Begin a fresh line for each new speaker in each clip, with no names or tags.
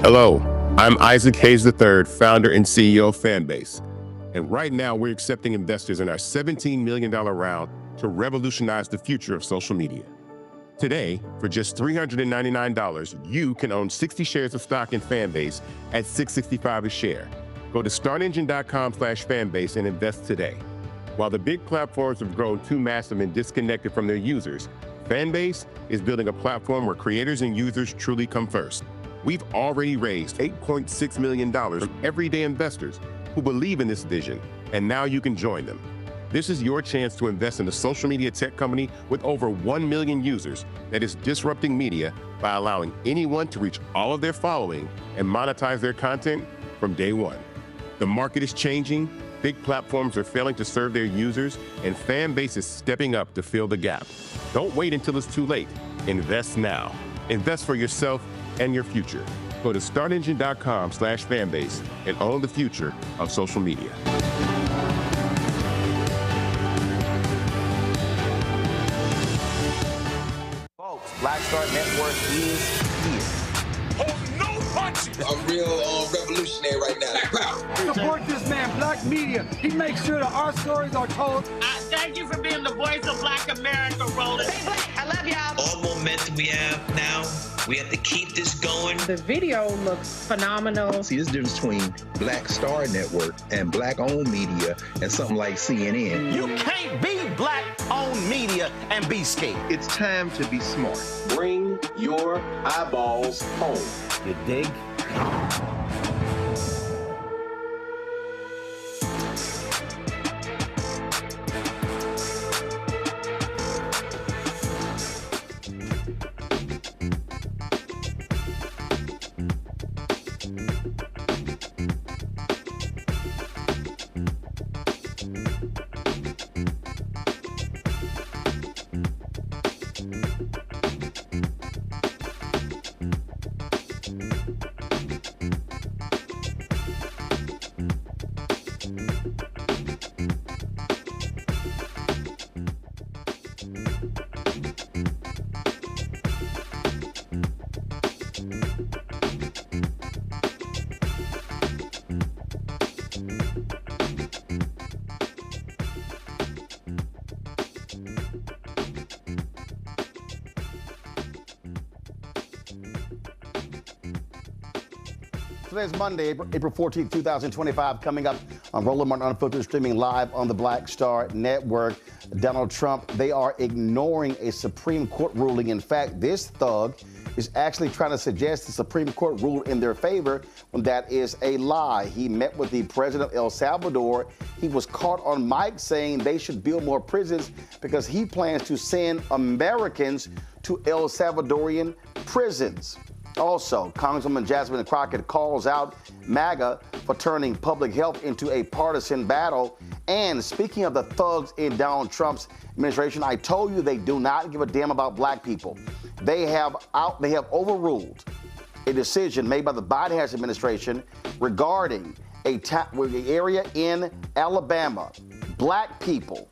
Hello, I'm Isaac Hayes III, founder and CEO of Fanbase. And right now, we're accepting investors in our $17 million round to revolutionize the future of social media. Today, for just $399, you can own 60 shares of stock in Fanbase at $665 a share. Go to startengine.com/fanbase and invest today. While the big platforms have grown too massive and disconnected from their users, Fanbase is building a platform where creators and users truly come first. We've already raised $8.6 million from everyday investors who believe in this vision, and now you can join them. This is your chance to invest in a social media tech company with over 1 million users that is disrupting media by allowing anyone to reach all of their following and monetize their content from day one. The market is changing, big platforms are failing to serve their users, and Fanbase is stepping up to fill the gap. Don't wait until it's too late. Invest now. Invest for yourself and your future. Go to startengine.com/fanbase and own the future of social media.
Folks, Black Star Network is here.
Oh, no punches!
I'm real revolutionary right now.
Support this man, Black Media. He makes sure that our stories are told.
Thank you for being the voice of Black America, Roland.
Stay black. I love y'all.
All momentum we have now, we have to keep this going.
The video looks phenomenal.
See, there's a difference between Black Star Network and Black-owned media and something like CNN.
You can't be Black-owned media and be scared.
It's time to be smart.
Bring your eyeballs home.
You dig?
Today's Monday, April 14th, 2025, coming up on Roland Martin Unfiltered, streaming live on the Black Star Network. Donald Trump, they are ignoring a Supreme Court ruling. In fact, this thug is actually trying to suggest the Supreme Court ruled in their favor when that is a lie. He met with the president of El Salvador. He was caught on mic saying they should build more prisons because he plans to send Americans to El Salvadorian prisons. Also, Congresswoman Jasmine Crockett calls out MAGA for turning public health into a partisan battle. And speaking of the thugs in Donald Trump's administration, I told you they do not give a damn about black people. They have overruled a decision made by the Biden administration regarding the area in Alabama. Black people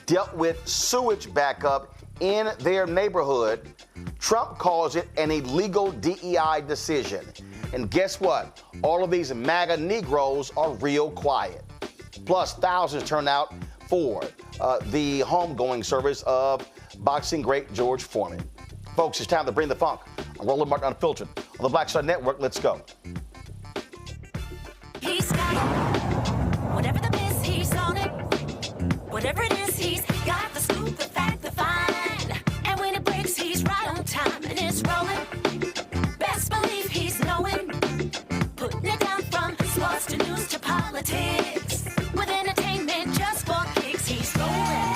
dealt with sewage backup in their neighborhood. Trump calls it an illegal DEI decision. And guess what? All of these MAGA Negroes are real quiet. Plus, thousands turn out for the homegoing service of boxing great George Foreman. Folks, it's time to bring the funk. I'm Roland Martin Unfiltered on the Black Star Network. Let's go.
He's got it. Whatever the miss, he's on it. Whatever it is, he's got the scoop, the fact, the find. And when it breaks, he's right on time and it's rolling. Best believe he's knowing. Putting it down from sports to news to politics. With entertainment just for kicks, he's rolling.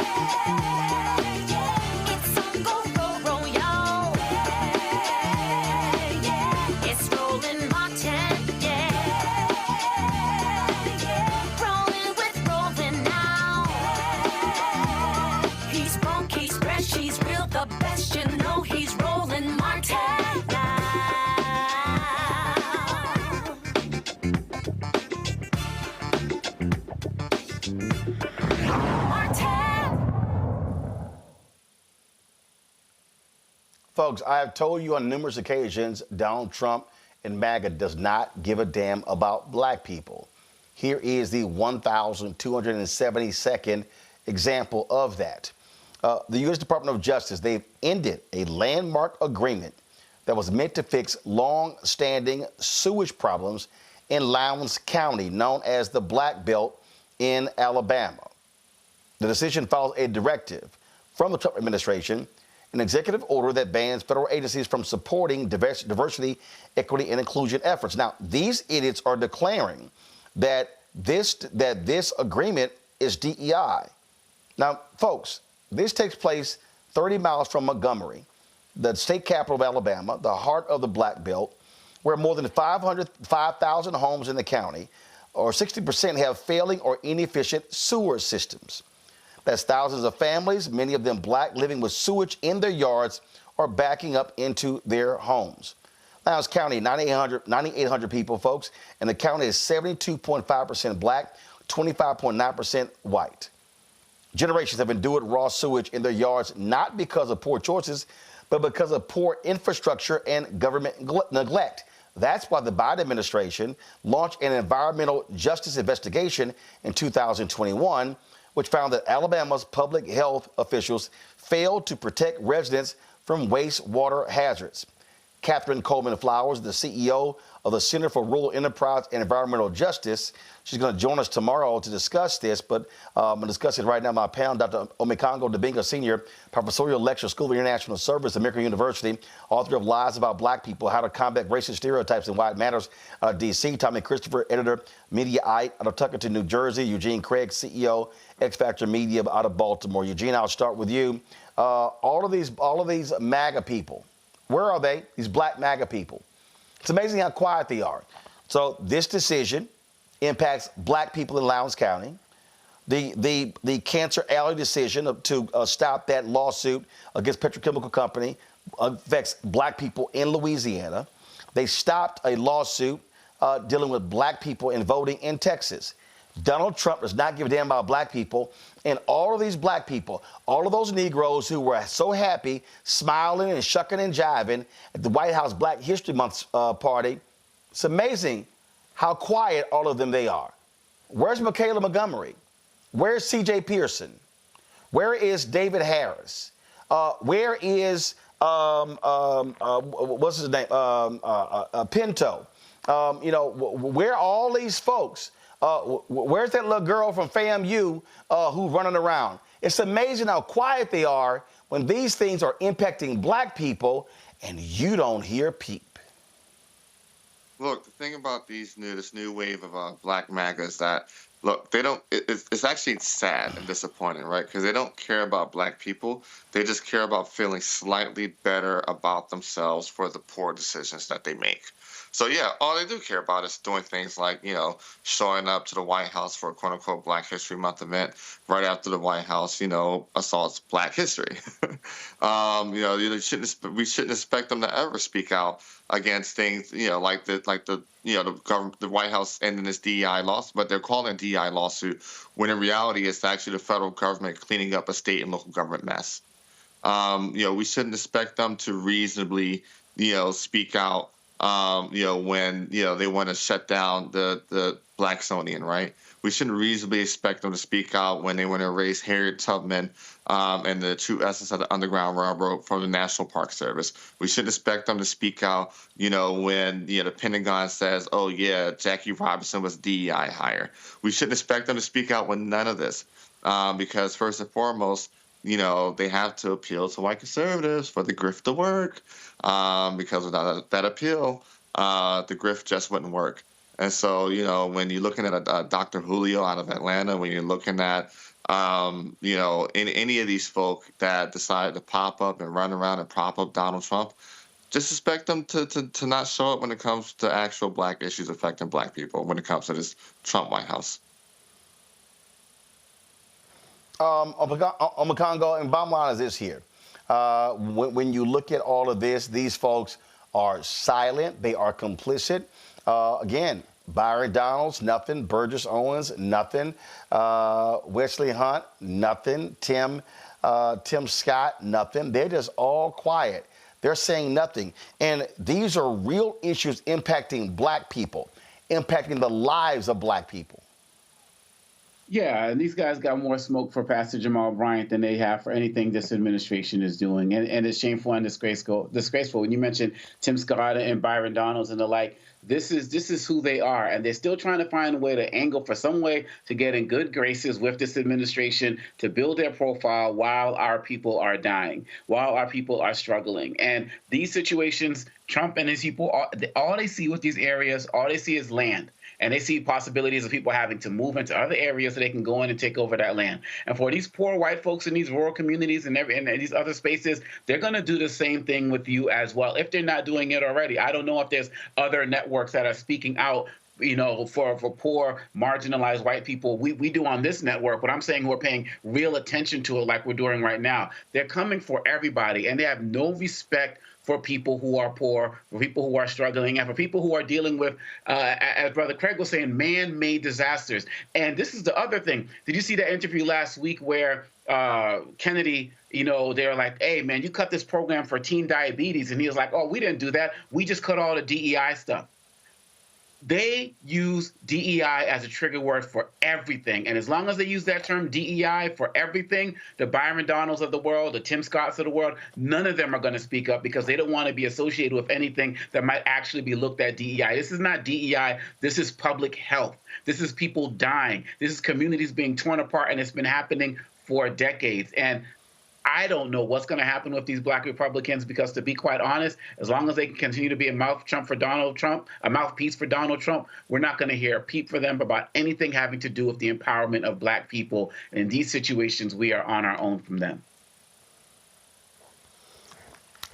It's on go, roll, y'all. It's Roland Martin, rolling with Roland now. He's funk, he's fresh, he's real, the best, you know he's Roland Martin now.
Folks, I have told you on numerous occasions, Donald Trump and MAGA does not give a damn about black people. Here is the 1,272nd example of that. The U.S. Department of Justice, they've ended a landmark agreement that was meant to fix long-standing sewage problems in Lowndes County, known as the Black Belt in Alabama. The decision follows a directive from the Trump administration, an executive order that bans federal agencies from supporting diversity, equity, and inclusion efforts. Now, these idiots are declaring that this agreement is DEI. Now, folks, this takes place 30 miles from Montgomery, the state capital of Alabama, the heart of the Black Belt, where more than 5,000 homes in the county, or 60%, have failing or inefficient sewer systems. That's thousands of families, many of them black, living with sewage in their yards or backing up into their homes. Lowndes County, 9,800 people, folks, and the county is 72.5% black, 25.9% white. Generations have endured raw sewage in their yards not because of poor choices, but because of poor infrastructure and government neglect. That's why the Biden administration launched an environmental justice investigation in 2021, which found that Alabama's public health officials failed to protect residents from wastewater hazards. Catherine Coleman Flowers, the CEO of the Center for Rural Enterprise and Environmental Justice. She's going to join us tomorrow to discuss this, but I'm going to discuss it right now. My panel, Dr. Omekongo Dibinga, Senior Professorial Lecturer, School of International Service, American University, author of Lies About Black People, How to Combat Racist Stereotypes and Why It Matters, D.C. Tommy Christopher, editor, Mediaite out of Tuckerton, New Jersey. Eugene Craig, CEO, X Factor Media out of Baltimore. Eugene, I'll start with you. All of these MAGA people, where are they? These black MAGA people. It's amazing how quiet they are. So this decision impacts black people in Lowndes County. The Cancer Alley decision to stop that lawsuit against petrochemical company affects black people in Louisiana. They stopped a lawsuit dealing with black people in voting in Texas. Donald Trump does not give a damn about black people. And all of these black people, all of those Negroes who were so happy, smiling and shucking and jiving at the White House Black History Month party, it's amazing how quiet all of them they are. Where's Michaela Montgomery? Where's C.J. Pearson? Where is David Harris? Where is, what's his name? Pinto. Where are all these folks? Where's that little girl from FAMU who's running around? It's amazing how quiet they are when these things are impacting black people and you don't hear peep.
Look, the thing about this new wave of black MAGA is that, look, they don't, it's actually sad and disappointing, right? Because they don't care about black people. They just care about feeling slightly better about themselves for the poor decisions that they make. So, yeah, all they do care about is doing things like, showing up to the White House for a quote-unquote Black History Month event right after the White House, assaults Black history. We shouldn't expect them to ever speak out against things, like the government, the White House ending this DEI lawsuit, but they're calling it a DEI lawsuit when in reality it's actually the federal government cleaning up a state and local government mess. We shouldn't expect them to reasonably, speak out. When, they want to shut down the Blacksonian, right? We shouldn't reasonably expect them to speak out when they want to erase Harriet Tubman and the true essence of the Underground Railroad from the National Park Service. We shouldn't expect them to speak out, when, the Pentagon says, oh, yeah, Jackie Robinson was DEI hire. We shouldn't expect them to speak out with none of this because first and foremost, they have to appeal to white conservatives for the grift to work. Because without that appeal, the grift just wouldn't work. And so, when you're looking at a Dr. Julio out of Atlanta, when you're looking at, any of these folk that decide to pop up and run around and prop up Donald Trump, just expect them to not show up when it comes to actual black issues affecting black people, when it comes to this Trump White House.
Omekongo, and bottom line is this here. When you look at all of this, these folks are silent. They are complicit. Again, Byron Donalds, nothing. Burgess Owens, nothing. Wesley Hunt, nothing. Tim Scott, nothing. They're just all quiet. They're saying nothing. And these are real issues impacting black people, impacting the lives of black people.
Yeah, and these guys got more smoke for Pastor Jamal Bryant than they have for anything this administration is doing. And it's shameful and disgraceful. When you mentioned Tim Scott and Byron Donalds and the like, this is who they are. And they're still trying to find a way to angle for some way to get in good graces with this administration to build their profile while our people are dying, while our people are struggling. And these situations, Trump and his people, all they see with these areas, all they see is land. And they see possibilities of people having to move into other areas so they can go in and take over that land. And for these poor white folks in these rural communities and these other spaces, they're going to do the same thing with you as well, if they're not doing it already. I don't know if there's other networks that are speaking out, for poor, marginalized white people. We do on this network, but I'm saying we're paying real attention to it like we're doing right now. They're coming for everybody, and they have no respect for people who are poor, for people who are struggling, and for people who are dealing with, as Brother Craig was saying, man-made disasters. And this is the other thing. Did you see that interview last week where Kennedy, they were like, hey, man, you cut this program for teen diabetes. And he was like, oh, we didn't do that. We just cut all the DEI stuff. They use DEI as a trigger word for everything. And as long as they use that term DEI for everything, the Byron Donalds of the world, the Tim Scotts of the world, none of them are going to speak up because they don't want to be associated with anything that might actually be looked at DEI. This is not DEI. This is public health. This is people dying. This is communities being torn apart, and it's been happening for decades. And I don't know what's going to happen with these black Republicans because, to be quite honest, as long as they can continue to be a mouthpiece for Donald Trump, we're not going to hear a peep for them about anything having to do with the empowerment of black people. And in these situations, we are on our own from them.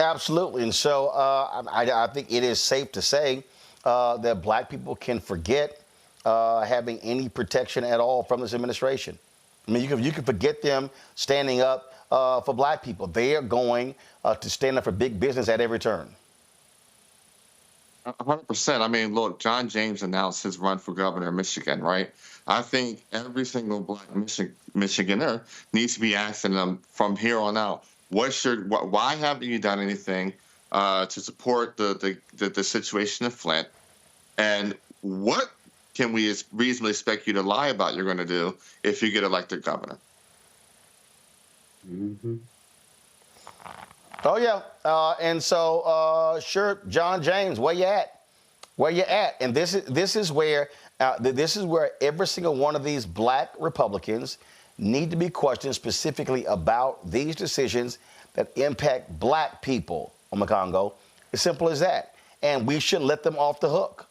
Absolutely. And so I think it is safe to say that black people can forget having any protection at all from this administration. I mean, you can forget them standing up for black people. They are going to stand up for big business at every turn.
100%. I mean, look, John James announced his run for governor of Michigan, right? I think every single black Michiganer needs to be asking them from here on out, why haven't you done anything to support the situation in Flint? And what can we reasonably expect you to lie about you're going to do if you get elected governor?
Mm-hmm.
Oh, yeah. And so, sure, John James, where you at? Where you at? And this is where every single one of these black Republicans need to be questioned specifically about these decisions that impact black people on the Congo. As simple as that. And we should let them off the hook.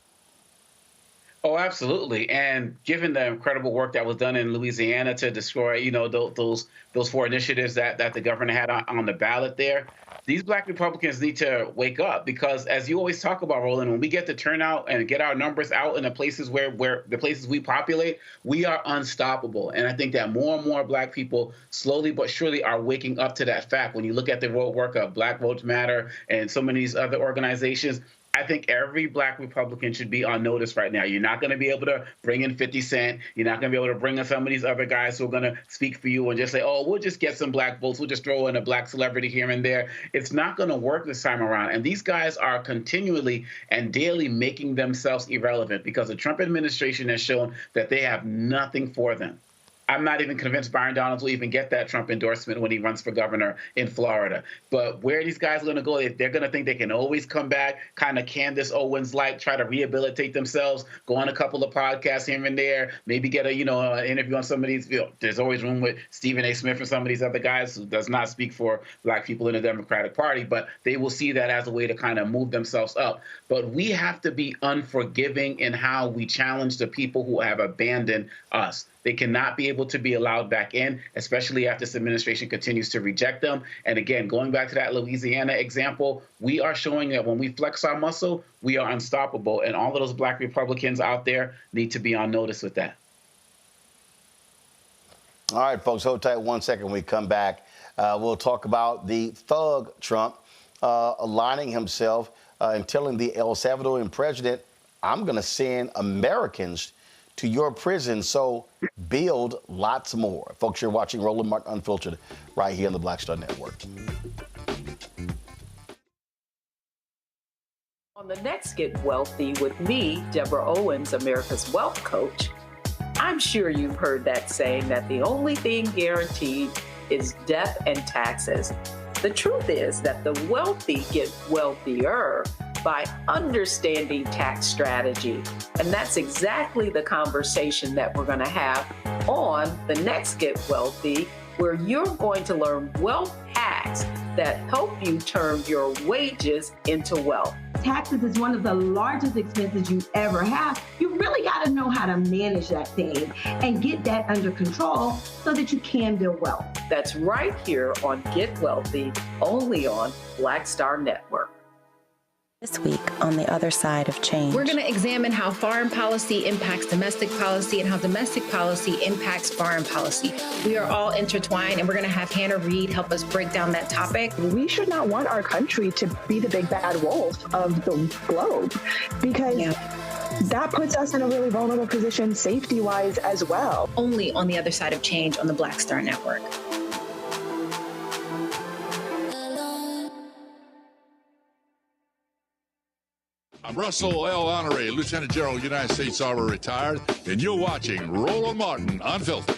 Oh, absolutely. And given the incredible work that was done in Louisiana to destroy, those 4 initiatives that the governor had on the ballot there, these black Republicans need to wake up because, as you always talk about, Roland, when we get the turnout and get our numbers out in the places where the places we populate, we are unstoppable. And I think that more and more black people slowly but surely are waking up to that fact. When you look at the work of Black Votes Matter and so many of these other organizations, I think every black Republican should be on notice right now. You're not going to be able to bring in 50 Cent. You're not going to be able to bring in some of these other guys who are going to speak for you and just say, oh, we'll just get some black votes. We'll just throw in a black celebrity here and there. It's not going to work this time around. And these guys are continually and daily making themselves irrelevant because the Trump administration has shown that they have nothing for them. I'm not even convinced Byron Donalds will even get that Trump endorsement when he runs for governor in Florida. But where are these guys going to go? They're going to think they can always come back, kind of Candace Owens-like, try to rehabilitate themselves, go on a couple of podcasts here and there, maybe get an interview on some of these. There's always room with Stephen A. Smith and some of these other guys who does not speak for black people in the Democratic Party, but they will see that as a way to kind of move themselves up. But we have to be unforgiving in how we challenge the people who have abandoned us. They cannot be able to be allowed back in, especially after this administration continues to reject them. And again, going back to that Louisiana example, we are showing that when we flex our muscle, we are unstoppable. And all of those black Republicans out there need to be on notice with that.
All right, folks, hold tight 1 second. When we come back, we'll talk about the thug Trump aligning himself and telling the El Salvadorian president, I'm going to send Americans to your prison, so build lots more. Folks, you're watching Roland Martin Unfiltered right here on the Black Star Network.
the next Get Wealthy with me, Deborah Owens, America's Wealth Coach, I'm sure you've heard that saying that the only thing guaranteed is death and taxes. The truth is that the wealthy get wealthier by understanding tax strategy. And that's exactly the conversation that we're going to have on the next Get Wealthy, where you're going to learn wealth hacks that help you turn your wages into wealth.
Taxes is one of the largest expenses you ever have. You really got to know how to manage that thing and get that under control so that you can build wealth.
That's right here on Get Wealthy, only on Black Star Network.
This week on The Other Side of Change.
We're going to examine how foreign policy impacts domestic policy and how domestic policy impacts foreign policy. We are all intertwined, and we're going to have Hannah Reid help us break down that topic.
We should not want our country to be the big bad wolf of the globe, because that puts us in a really vulnerable position safety-wise as well.
Only on The Other Side of Change on the Black Star Network.
I'm Russell L. Honoré, Lieutenant General, United States Army, retired, and you're watching Roland Martin Unfiltered.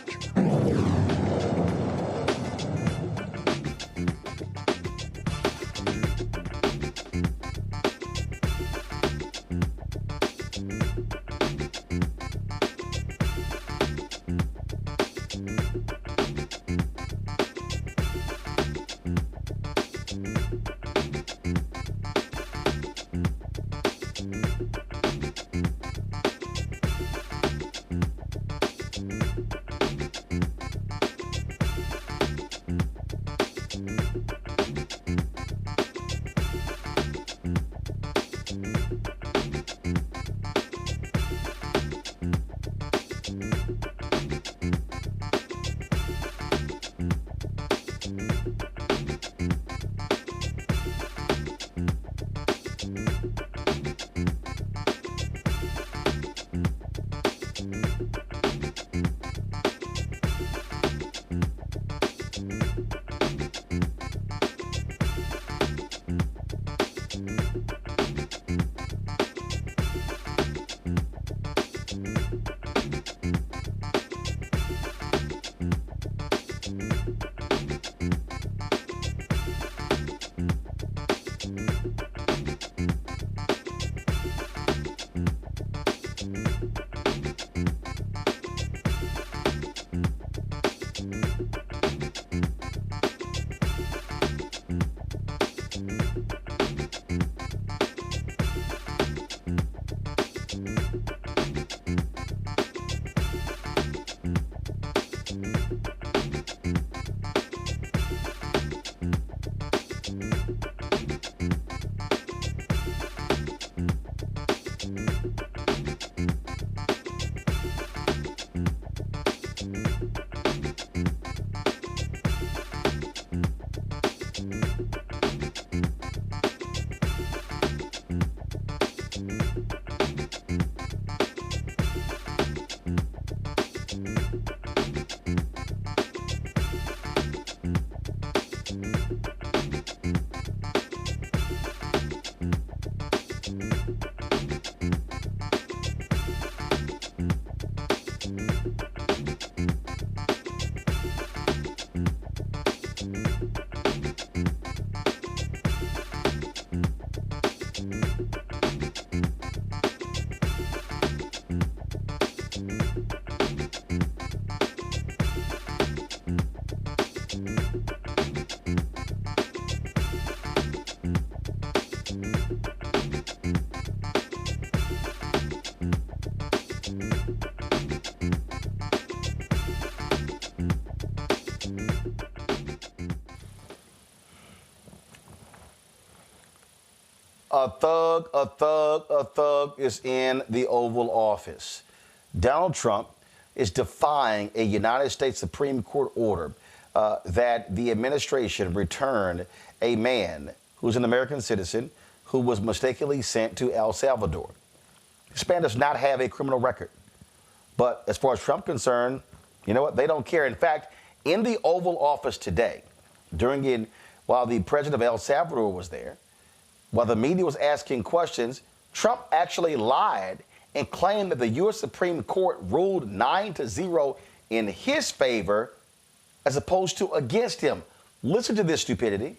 A thug is in the Oval Office. Donald Trump is defying a United States Supreme Court order that the administration return a man who's an American citizen who was mistakenly sent to El Salvador. This man does not have a criminal record. But as far as Trump's concerned, you know what? They don't care. In fact, in the Oval Office today, while the president of El Salvador was there, While the media was asking questions, Trump actually lied and claimed that the U.S. Supreme Court ruled 9-0 in his favor as opposed to against him. Listen to this stupidity.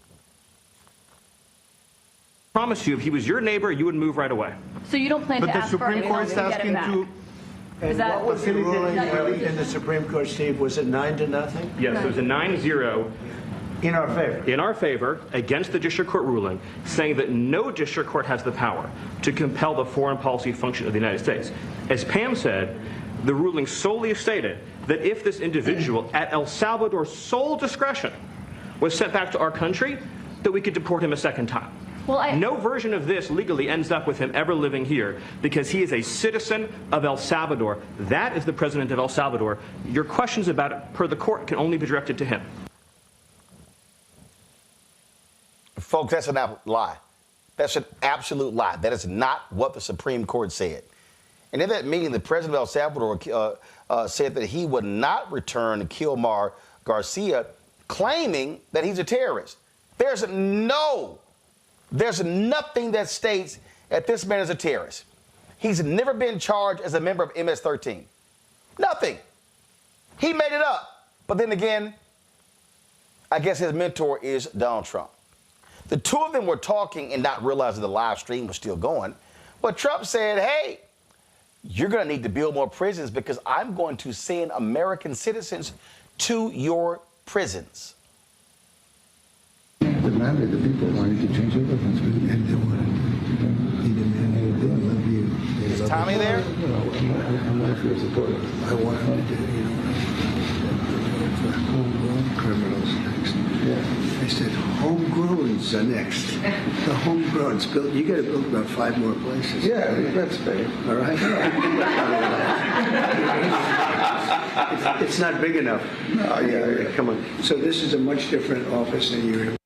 Promise you, if he was your neighbor, you would move right away.
So you don't plan to ask for anything to get him back?
And what was the ruling in the Supreme Court, Steve? Was it 9-0?
Yes, it was a 9-0.
In our favor?
In our favor, against the district court ruling, saying that no district court has the power to compel the foreign policy function of the United States. As Pam said, the ruling solely stated that if this individual, at El Salvador's sole discretion, was sent back to our country, that we could deport him a second time.
Well,
no version of this legally ends up with him ever living here because he is a citizen of El Salvador. That is the president of El Salvador. Your questions about it, per the court, can only be directed to him.
Folks, that's a lie. That's an absolute lie. That is not what the Supreme Court said. And in that meeting, the president of El Salvador said that he would not return Kilmar Garcia, claiming that he's a terrorist. There's nothing that states that this man is a terrorist. He's never been charged as a member of MS-13. Nothing. He made it up. But then again, I guess his mentor is Donald Trump. The two of them were talking and not realizing the live stream was still going. But Trump said, hey, you're going to need to build more prisons because I'm going to send American citizens to your prisons.
Demanded the people wanted to change their weapons, and they wanted. He demanded they love you.
Is Tommy there?
No, I'm not your supporter. I want him to do, for homegrown criminals next. Yeah. I said, homegrowns are next. The homegrowns built. You got to build about 5 more places. Yeah, that's fair. All right. It's not big enough. Oh yeah, come on. So this is a much different office than you're in.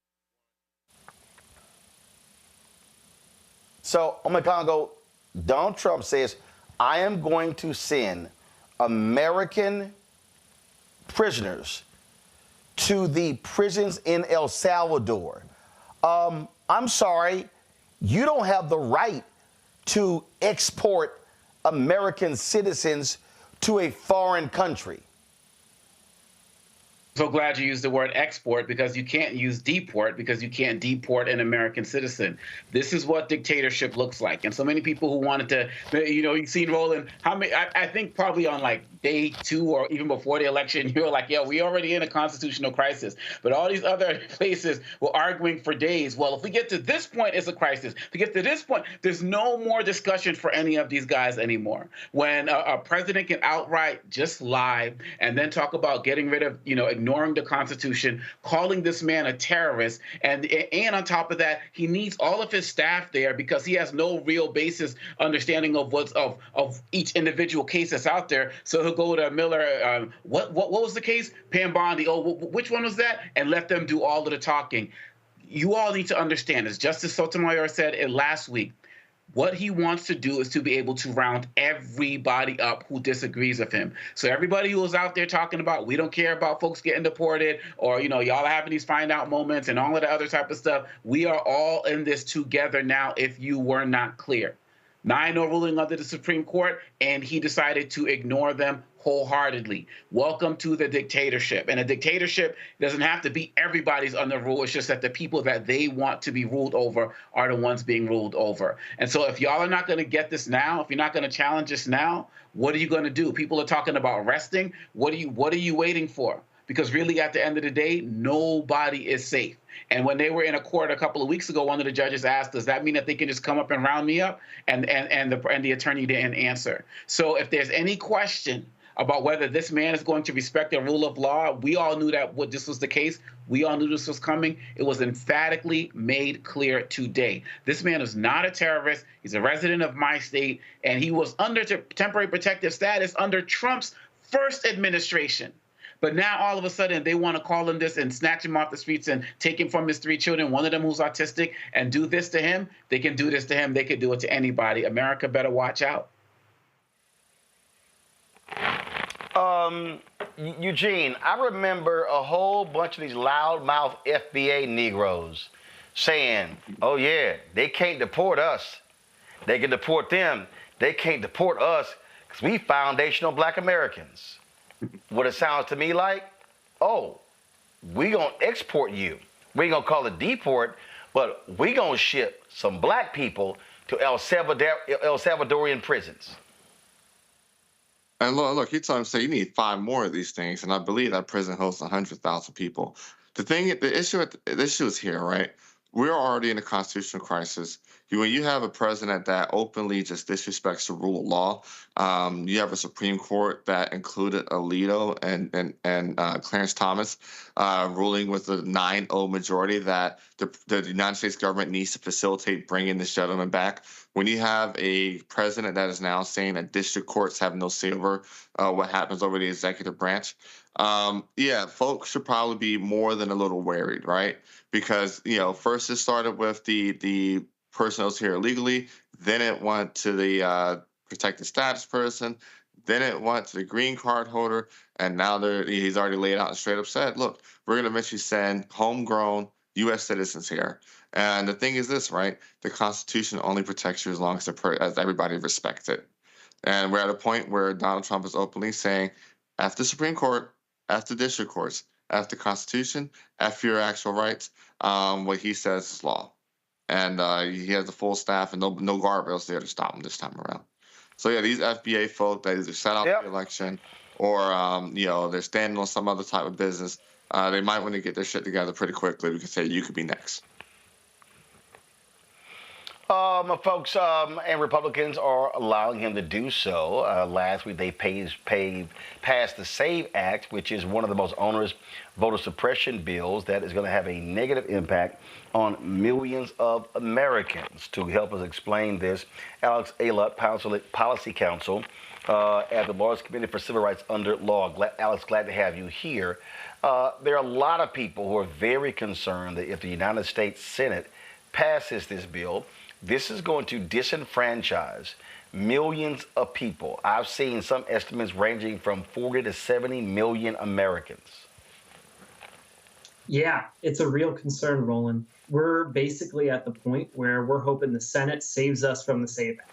So, on my Congo, Donald Trump says, I am going to send American prisoners to the prisons in El Salvador. I'm sorry, you don't have the right to export American citizens to a foreign country.
So glad you used the word export because you can't use deport because you can't deport an American citizen. This is what dictatorship looks like. And so many people who wanted to, you've seen Roland, I think probably on like day 2 or even before the election, you were like, yeah, we already in a constitutional crisis. But all these other places were arguing for days. Well, if we get to this point, it's a crisis. If we get to this point, there's no more discussion for any of these guys anymore. When a president can outright just lie and then talk about getting rid of, ignoring the Constitution, calling this man a terrorist, and on top of that, he needs all of his staff there because he has no real basis understanding of what's of each individual case that's out there. So he'll go to Miller. What was the case? Pam Bondi. Oh, which one was that? And let them do all of the talking. You all need to understand, as Justice Sotomayor said it last week, what he wants to do is to be able to round everybody up who disagrees with him. So everybody who is out there talking about, we don't care about folks getting deported, or, y'all are having these find out moments and all of the other type of stuff. We are all in this together now if you were not clear. 9-0 ruling under the Supreme Court, and he decided to ignore them wholeheartedly. Welcome to the dictatorship. And a dictatorship doesn't have to be everybody's under rule. It's just that the people that they want to be ruled over are the ones being ruled over. And so if y'all are not going to get this now, if you're not going to challenge this now, what are you going to do? People are talking about resting. What are you waiting for? Because really, at the end of the day, nobody is safe. And when they were in a court a couple of weeks ago, one of the judges asked, does that mean that they can just come up and round me up? And the attorney didn't answer. So if there's any question about whether this man is going to respect the rule of law, we all knew that this was the case. We all knew this was coming. It was emphatically made clear today. This man is not a terrorist. He's a resident of my state, and he was under temporary protective status under Trump's first administration. But now all of a sudden they want to call him this and snatch him off the streets and take him from his 3 children, one of them who's autistic, and do this to him. They can do this to him. They could do it to anybody. America better watch out.
Eugene, I remember a whole bunch of these loudmouth FBA Negroes saying, oh, yeah, they can't deport us. They can deport them. They can't deport us because we foundational black Americans. What it sounds to me like, oh, we going to export you. We ain't going to call it deport, but we going to ship some black people to El Salvadorian prisons.
And look, he told him, say, you need 5 more of these things, and I believe that prison hosts 100,000 people. The issue is here, right? We're already in a constitutional crisis. When you have a president that openly just disrespects the rule of law, you have a Supreme Court that included Alito and Clarence Thomas ruling with a 9-0 majority that the United States government needs to facilitate bringing this gentleman back. When you have a president that is now saying that district courts have no say over what happens over the executive branch, folks should probably be more than a little worried, right? Because, first it started with the person who's here illegally, then it went to the protected status person, then it went to the green card holder, and now he's already laid out and straight up said, look, we're going to eventually send homegrown U.S. citizens here. And the thing is this, right? The Constitution only protects you as long as everybody respects it. And we're at a point where Donald Trump is openly saying, after the Supreme Court, after district courts, after the Constitution, after your actual rights, what he says is law. And he has the full staff and no guardrails there to stop him this time around. So, yeah, these FBA folk that either set out the election or, they're standing on some other type of business, they might want to get their shit together pretty quickly. We could say you could be next.
Folks and Republicans are allowing him to do so. Last week, they passed the SAVE Act, which is one of the most onerous voter suppression bills that is going to have a negative impact on millions of Americans. To help us explain this, Alex Ayla, Policy Counsel at the Lowndes Committee for Civil Rights Under Law. Alex, glad to have you here. There are a lot of people who are very concerned that if the United States Senate passes this bill, this is going to disenfranchise millions of people. I've seen some estimates ranging from 40 to 70 million Americans.
Yeah, it's a real concern, Roland. We're basically at the point where we're hoping the Senate saves us from the SAVE Act.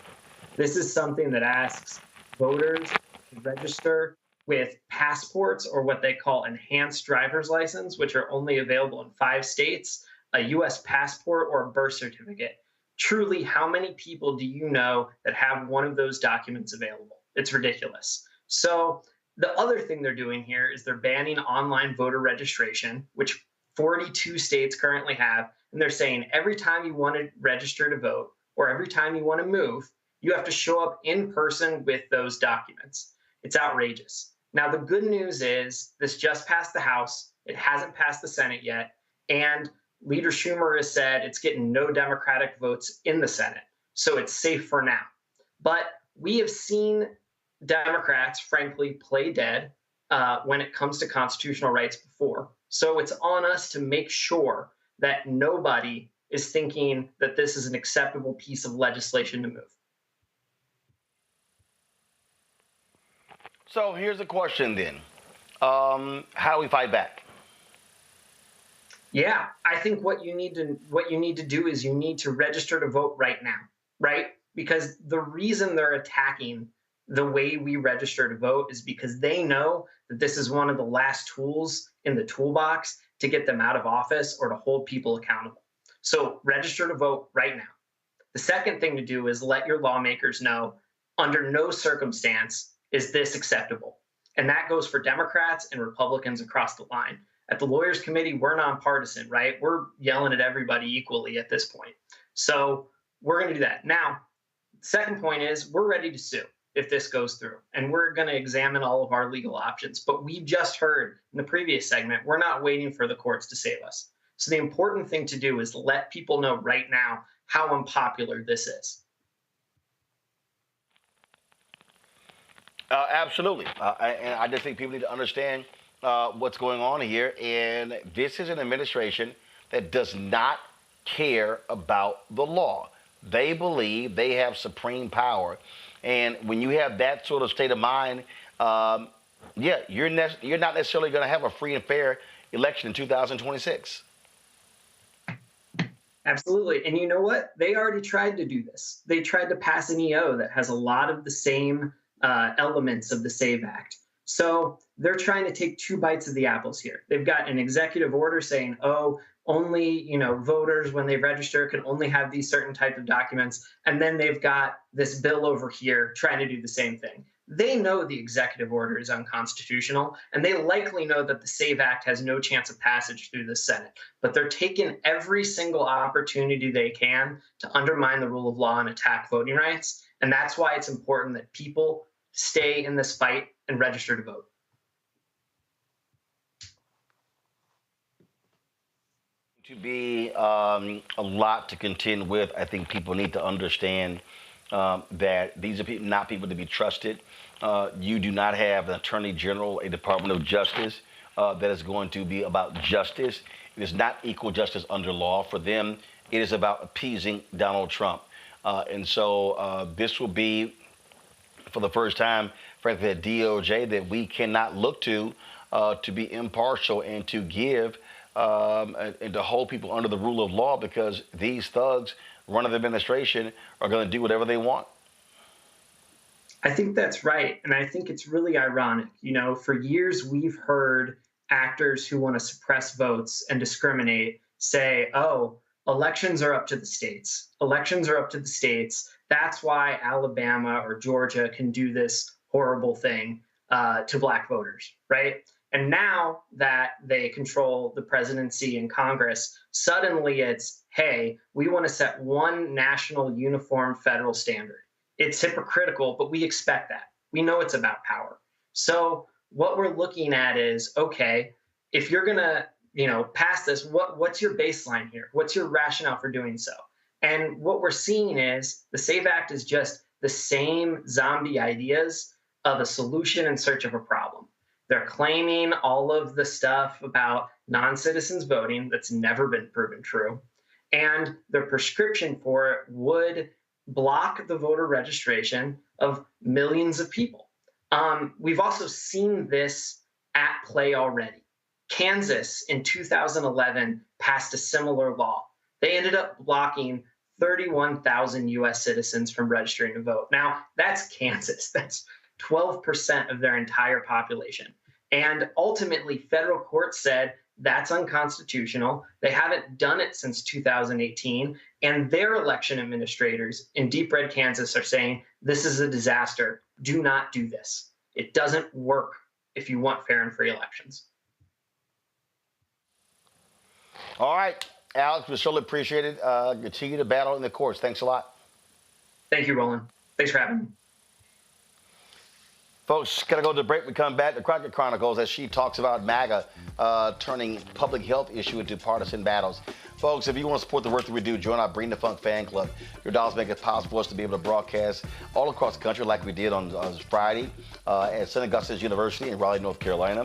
This is something that asks voters to register with passports or what they call enhanced driver's license, which are only available in 5 states, a U.S. passport or a birth certificate. Truly, how many people do you know that have one of those documents available? It's ridiculous. So the other thing they're doing here is they're banning online voter registration, which 42 states currently have. And they're saying every time you want to register to vote or every time you want to move, you have to show up in person with those documents. It's outrageous. Now, the good news is this just passed the House. It hasn't passed the Senate yet. And Leader Schumer has said it's getting no Democratic votes in the Senate, so it's safe for now. But we have seen Democrats, frankly, play dead when it comes to constitutional rights before. So it's on us to make sure that nobody is thinking that this is an acceptable piece of legislation to move.
So here's the question then. How do we fight back?
Yeah, I think what you need to do is you need to register to vote right now, right? Because the reason they're attacking the way we register to vote is because they know that this is one of the last tools in the toolbox to get them out of office or to hold people accountable. So register to vote right now. The second thing to do is let your lawmakers know under no circumstance is this acceptable. And that goes for Democrats and Republicans across the line. At the Lawyers Committee, we're nonpartisan, right? We're yelling at everybody equally at this point. So we're going to do that. Now, the second point is we're ready to sue if this goes through. And we're going to examine all of our legal options. But we've just heard in the previous segment, we're not waiting for the courts to save us. So the important thing to do is let people know right now how unpopular this is.
Absolutely. And I just think people need to understand what's going on here. And this is an administration that does not care about the law. They believe they have supreme power. And when you have that sort of state of mind, you're not necessarily going to have a free and fair election in 2026.
Absolutely. And you know what? They already tried to do this. They tried to pass an EO that has a lot of the same elements of the SAVE Act. So they're trying to take two bites of the apples here. They've got an executive order saying, oh, only voters when they register can only have these certain type of documents. And then they've got this bill over here trying to do the same thing. They know the executive order is unconstitutional, and they likely know that the SAVE Act has no chance of passage through the Senate. But they're taking every single opportunity they can to undermine the rule of law and attack voting rights. And that's why it's important that people stay in this fight and register to vote.
To be a lot to contend with. I think people need to understand that these are not people to be trusted. You do not have an attorney general, a Department of Justice that is going to be about justice. It is not equal justice under law for them. It is about appeasing Donald Trump. And so this will be, for the first time, frankly, the DOJ that we cannot look to be impartial and to give and to hold people under the rule of law, because these thugs running the administration are going to do whatever they want.
I think that's right. And I think it's really ironic. For years, we've heard actors who want to suppress votes and discriminate say, oh, elections are up to the states. Elections are up to the states. That's why Alabama or Georgia can do this horrible thing to Black voters, right? And now that they control the presidency and Congress, suddenly it's, hey, we want to set one national uniform federal standard. It's hypocritical, but we expect that. We know it's about power. So what we're looking at is, okay, if you're going to, pass this, what's your baseline here? What's your rationale for doing so? And what we're seeing is the SAVE Act is just the same zombie ideas of a solution in search of a problem. They're claiming all of the stuff about non-citizens voting that's never been proven true. And their prescription for it would block the voter registration of millions of people. We've also seen this at play already. Kansas in 2011 passed a similar law. They ended up blocking 31,000 U.S. citizens from registering to vote. Now, that's Kansas. That's 12% of their entire population. And ultimately, federal court said that's unconstitutional. They haven't done it since 2018. And their election administrators in deep red Kansas are saying, this is a disaster. Do not do this. It doesn't work if you want fair and free elections.
All right, Alex, we surely appreciate it. Continue to battle in the courts. Thanks a lot.
Thank you, Roland. Thanks for having me.
Folks, gotta go to the break. We come back to Crockett Chronicles as she talks about MAGA turning public health issue into partisan battles. Folks, if you want to support the work that we do, join our Bring the Funk fan club. Your dollars make it possible for us to be able to broadcast all across the country like we did on Friday at St. Augustine's University in Raleigh, North Carolina.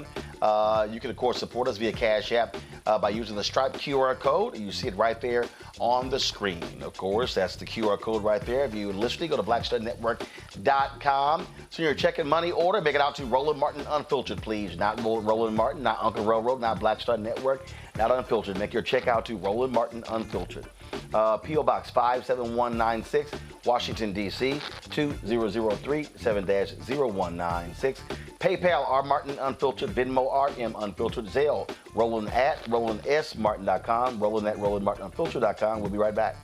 You can, of course, support us via Cash App by using the Stripe QR code. You see it right there on the screen. Of course, that's the QR code right there. If you're listening, go to blackstarnetwork.com. So you're checking money order, make it out to Roland Martin Unfiltered, please. Not Roland Martin, not Uncle Railroad, not Black Star Network, not Unfiltered. Make your check out to Roland Martin Unfiltered. P.O. Box 57196, Washington, D.C. 20037 7-0196. PayPal, R. Martin Unfiltered, Venmo, RM Unfiltered, Zelle, Roland at RolandSMartin.com, Roland at RolandMartinUnfiltered.com. We'll be right back.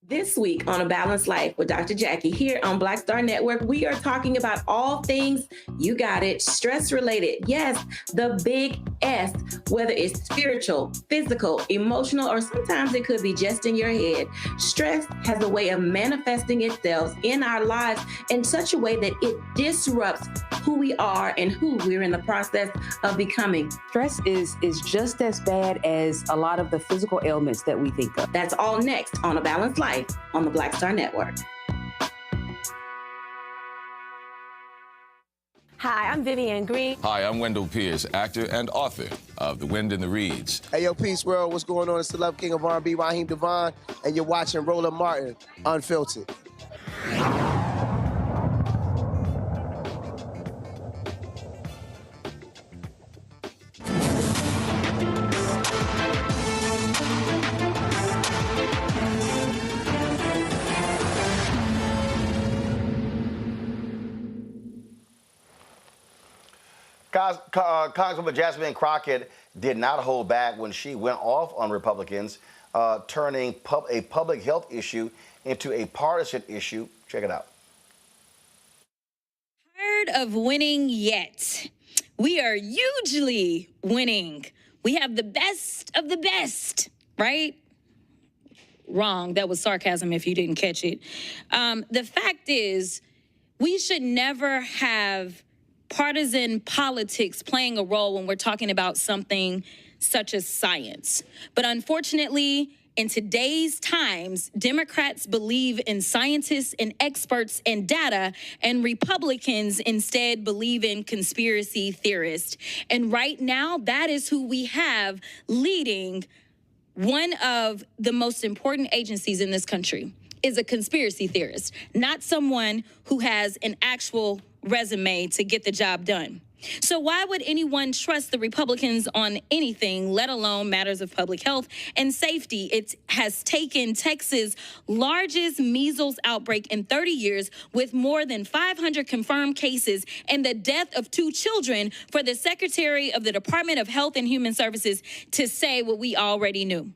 This week on A Balanced Life with Dr. Jackie here on Black Star Network, we are talking about all things, you got it, stress related. Yes, the big S, whether it's spiritual, physical, emotional, or sometimes it could be just in your head. Stress has a way of manifesting itself in our lives in such a way that it disrupts who we are and who we're in the process of becoming.
Stress is just as bad as a lot of the physical ailments that we think of.
That's all next on A Balanced Life on the Black Star Network.
Hi, I'm Vivian Green.
Hi, I'm Wendell Pierce, actor and author of The Wind in the Reeds.
Hey, yo, Peace World, what's going on? It's the Love King of R&B, Raheem Devon, and you're watching Roland Martin Unfiltered.
Congresswoman Jasmine Crockett did not hold back when she went off on Republicans, turning a public health issue into a partisan issue. Check it out.
Tired of winning yet. We are hugely winning. We have the best of the best, right? Wrong. That was sarcasm if you didn't catch it. The fact is, we should never have partisan politics playing a role when we're talking about something such as science. But unfortunately, in today's times, Democrats believe in scientists and experts and data, and Republicans instead believe in conspiracy theorists. And right now, that is who we have leading one of the most important agencies in this country, is a conspiracy theorist, not someone who has an actual resume to get the job done. So why would anyone trust the Republicans on anything, let alone matters of public health and safety? It has taken Texas' largest measles outbreak in 30 years, with more than 500 confirmed cases and the death of 2 children, for the Secretary of the Department of Health and Human Services to say what we already knew.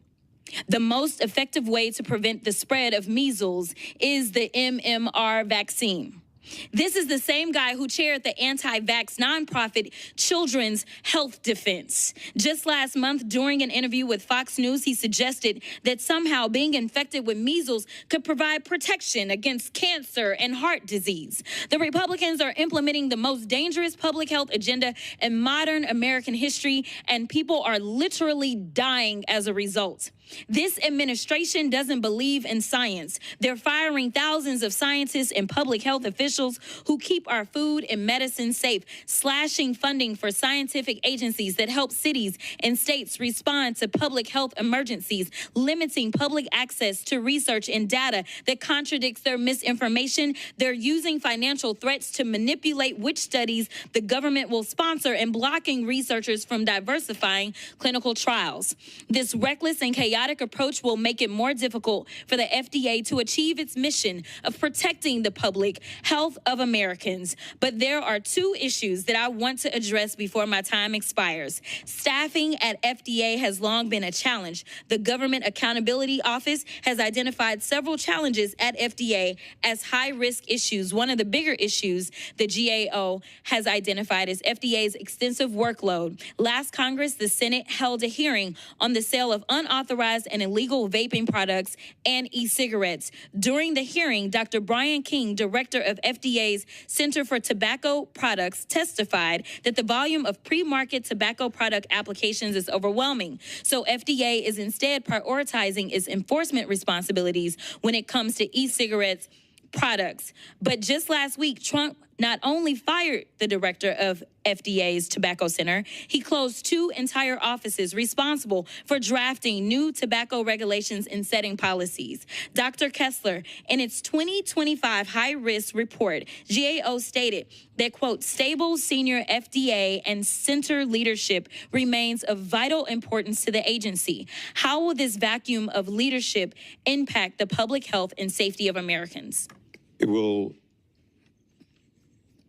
The most effective way to prevent the spread of measles is the MMR vaccine. This is the same guy who chaired the anti-vax nonprofit Children's Health Defense. Just last month, during an interview with Fox News, he suggested that somehow being infected with measles could provide protection against cancer and heart disease. The Republicans are implementing the most dangerous public health agenda in modern American history, and people are literally dying as a result. This administration doesn't believe in science. They're firing thousands of scientists and public health officials who keep our food and medicine safe, slashing funding for scientific agencies that help cities and states respond to public health emergencies, limiting public access to research and data that contradicts their misinformation. They're using financial threats to manipulate which studies the government will sponsor and blocking researchers from diversifying clinical trials. This reckless and chaotic approach will make it more difficult for the FDA to achieve its mission of protecting the public health of Americans. But there are 2 issues that I want to address before my time expires. Staffing at FDA has long been a challenge. The Government Accountability Office has identified several challenges at FDA as high-risk issues. One of the bigger issues the GAO has identified is FDA's extensive workload. Last Congress, the Senate held a hearing on the sale of unauthorized and illegal vaping products and e-cigarettes. During the hearing, Dr. Brian King, director of FDA's Center for Tobacco Products, testified that the volume of pre-market tobacco product applications is overwhelming. So FDA is instead prioritizing its enforcement responsibilities when it comes to e-cigarettes products. But just last week, Trump not only fired the director of FDA's Tobacco Center, he closed 2 entire offices responsible for drafting new tobacco regulations and setting policies. Dr. Kessler, in its 2025 high-risk report, GAO stated that, quote, stable senior FDA and center leadership remains of vital importance to the agency. How will this vacuum of leadership impact the public health and safety of Americans?
It will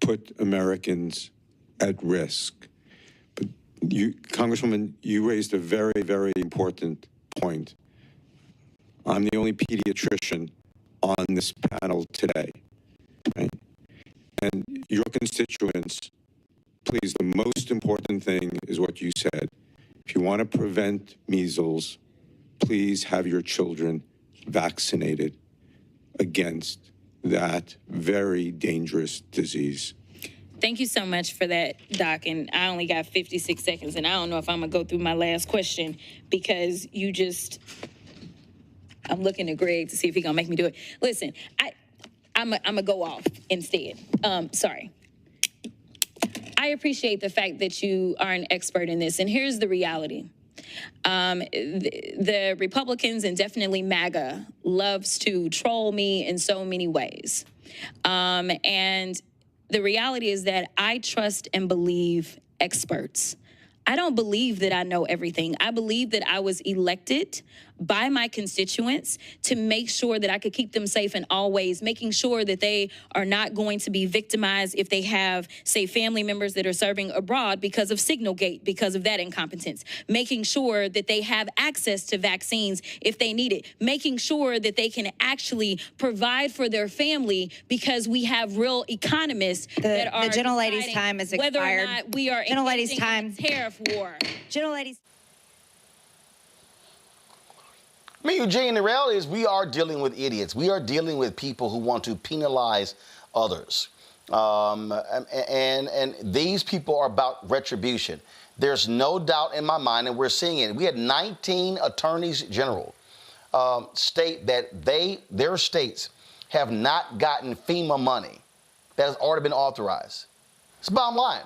put Americans at risk. But you, Congresswoman, you raised a very, very important point. I'm the only pediatrician on this panel today, right? And your constituents, please, the most important thing is what you said. If you want to prevent measles, please have your children vaccinated against that very dangerous disease.
Thank you so much for that, Doc. And I only got 56 seconds, and I don't know if I'm going to go through my last question because you just, I'm looking at Greg to see if he's going to make me do it. Listen, I'm going to go off instead. Sorry. I appreciate the fact that you are an expert in this, and here's the reality. The Republicans, and definitely MAGA, loves to troll me in so many ways. And the reality is that I trust and believe experts. I don't believe that I know everything. I believe that I was elected by my constituents to make sure that I could keep them safe in all ways, making sure that they are not going to be victimized if they have, say, family members that are serving abroad because of Signalgate, because of that incompetence, making sure that they have access to vaccines if they need it, making sure that they can actually provide for their family because we have real economists that are
the gentlelady's time is expired.
Whether or not we are
gentlelady's time.
in a tariff war.
Gentlelady's.
I mean, Eugene, the reality is we are dealing with idiots. We are dealing with people who want to penalize others. And these people are about retribution. There's no doubt in my mind, and we're seeing it. We had 19 attorneys general state that their states have not gotten FEMA money that has already been authorized. It's the bottom line.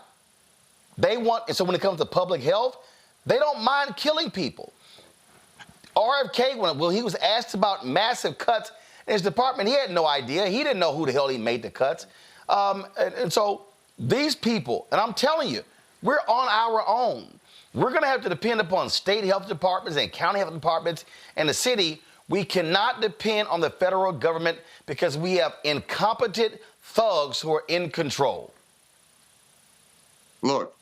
They want, and so when it comes to public health, they don't mind killing people. RFK, when he was asked about massive cuts in his department, he had no idea. He didn't know who the hell he made the cuts. And so these people, and I'm telling you, we're on our own. We're going to have to depend upon state health departments and county health departments and the city. We cannot depend on the federal government because we have incompetent thugs who are in control.
Look,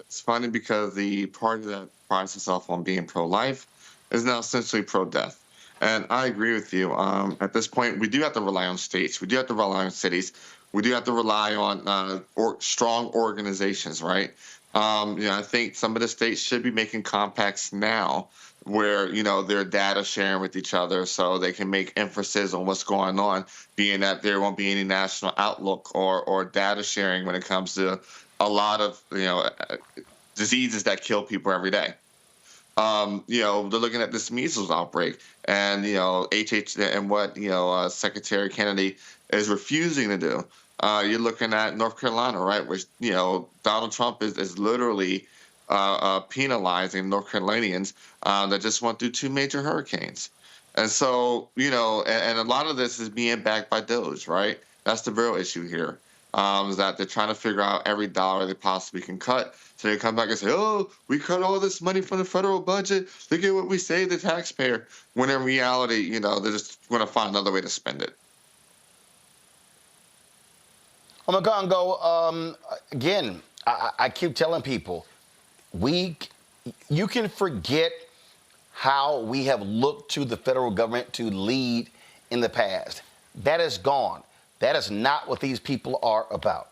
it's funny because the party that prides itself on being pro-life is now essentially pro-death. And I agree with you. At this point, we do have to rely on states. We do have to rely on cities. We do have to rely on strong organizations, right? I think some of the states should be making compacts now where, they're data sharing with each other so they can make emphasis on what's going on, being that there won't be any national outlook or data sharing when it comes to a lot of, diseases that kill people every day. They're looking at this measles outbreak and, and what, Secretary Kennedy is refusing to do. You're looking at North Carolina, right, which, Donald Trump is literally penalizing North Carolinians that just went through 2 major hurricanes. And so, and a lot of this is being backed by DOJ, right? That's the real issue here, is that they're trying to figure out every dollar they possibly can cut. So they come back and say, oh, we cut all this money from the federal budget. Look at what we save the taxpayer. When in reality, they're just going to find another way to spend it.
I'm going to go, again, I keep telling people, you can forget how we have looked to the federal government to lead in the past. That is gone. That is not what these people are about.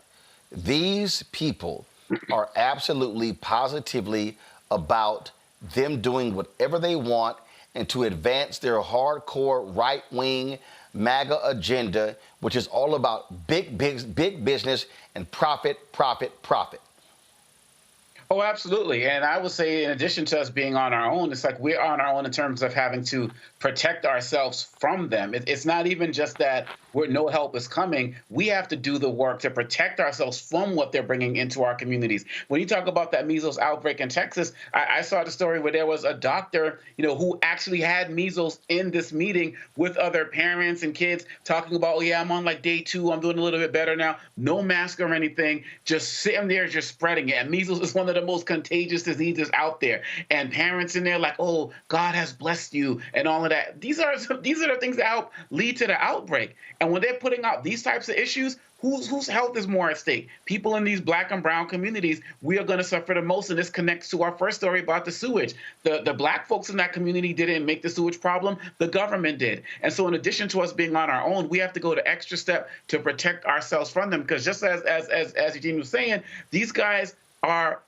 These people are absolutely, positively about them doing whatever they want and to advance their hardcore right-wing MAGA agenda, which is all about big business and profit, profit, profit.
Oh, absolutely. And I would say in addition to us being on our own, it's like we're on our own in terms of having to protect ourselves from them. It's not even just that no help is coming. We have to do the work to protect ourselves from what they're bringing into our communities. When you talk about that measles outbreak in Texas, I saw the story where there was a doctor, who actually had measles in this meeting with other parents and kids talking about, oh, yeah, I'm on like day 2. I'm doing a little bit better now. No mask or anything, just sitting there, just spreading it. And measles is one of the most contagious diseases out there. And parents in there like, oh, God has blessed you and all of that. These are the things that help lead to the outbreak. And when they're putting out these types of issues, whose health is more at stake? People in these black and brown communities, we are going to suffer the most. And this connects to our first story about the sewage. The black folks in that community didn't make the sewage problem. The government did. And so in addition to us being on our own, we have to go the extra step to protect ourselves from them. Because just as Eugene was saying, these guys are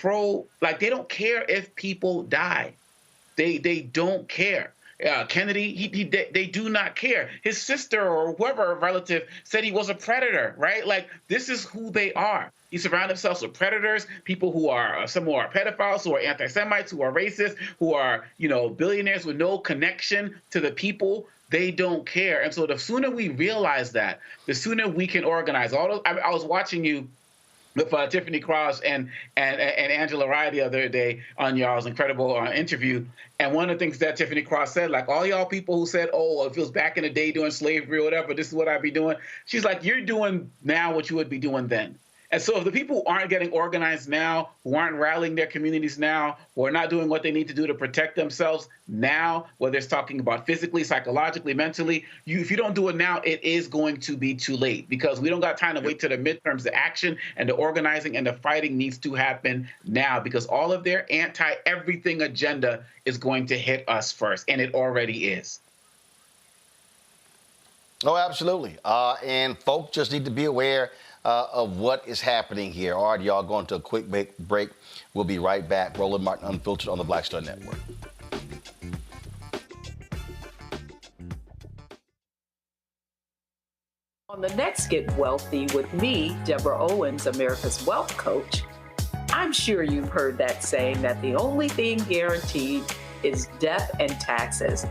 they don't care if people die. They don't care. Kennedy, they do not care. His sister or whoever relative said he was a predator, right? Like, this is who they are. He surrounded himself with predators, people who are, some who are pedophiles, who are anti-Semites, who are racist, who are, billionaires with no connection to the people. They don't care. And so the sooner we realize that, the sooner we can organize. I was watching you with Tiffany Cross and Angela Rye the other day on y'all's incredible interview. And one of the things that Tiffany Cross said, like, all y'all people who said, oh, if it was back in the day doing slavery or whatever, this is what I'd be doing. She's like, you're doing now what you would be doing then. And so if the people aren't getting organized now, who aren't rallying their communities now, who are not doing what they need to do to protect themselves now, whether it's talking about physically, psychologically, mentally, if you don't do it now, it is going to be too late, because we don't got time to wait till the midterms. The action and the organizing and the fighting needs to happen now, because all of their anti-everything agenda is going to hit us first, and it already is.
Oh, absolutely. And folks just need to be aware of what is happening here. All right, y'all, going to a quick break. We'll be right back. Roland Martin Unfiltered on the Black Star Network.
On the next Get Wealthy with me, Deborah Owens, America's Wealth Coach, I'm sure you've heard that saying that the only thing guaranteed is death and taxes.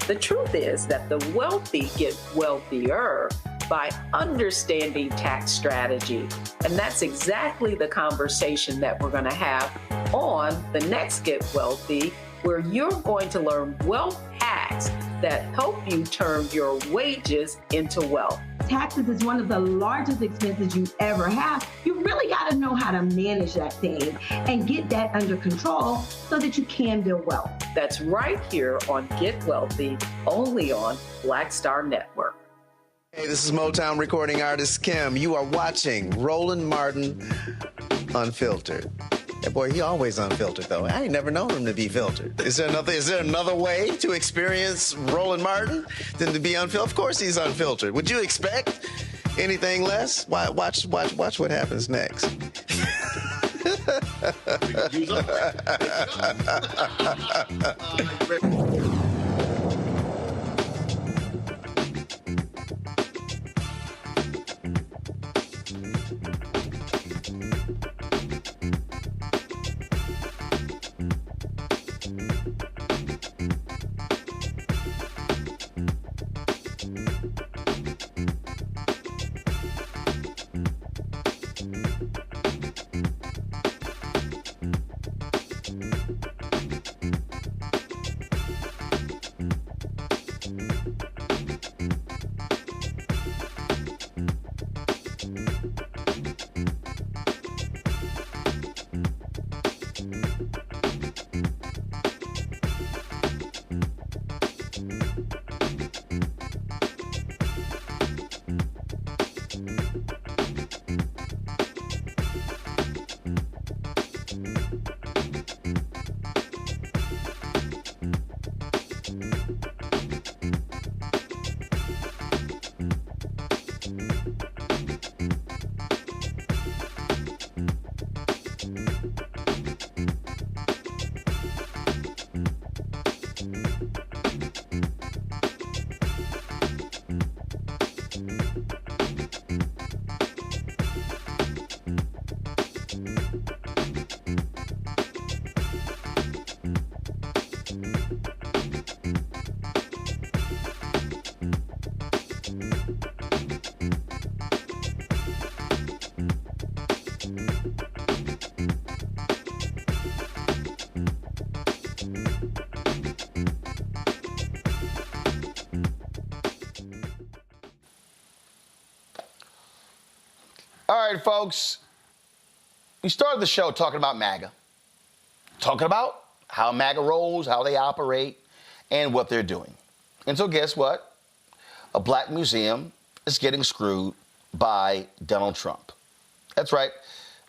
The truth is that the wealthy get wealthier by understanding tax strategy. And that's exactly the conversation that we're going to have on the next Get Wealthy, where you're going to learn wealth hacks that help you turn your wages into wealth.
Taxes is one of the largest expenses you ever have. You really got to know how to manage that thing and get that under control so that you can build wealth.
That's right here on Get Wealthy, only on Black Star Network.
Hey, this is Motown recording artist Kim. You are watching Roland Martin Unfiltered. That boy, he always unfiltered, though. I ain't never known him to be filtered. Is there another way to experience Roland Martin than to be unfiltered? Of course he's unfiltered. Would you expect anything less? Watch what happens next.
All right, folks, we started the show talking about MAGA, talking about how MAGA rolls, how they operate, and what they're doing. And so guess what? A black museum is getting screwed by Donald Trump. That's right.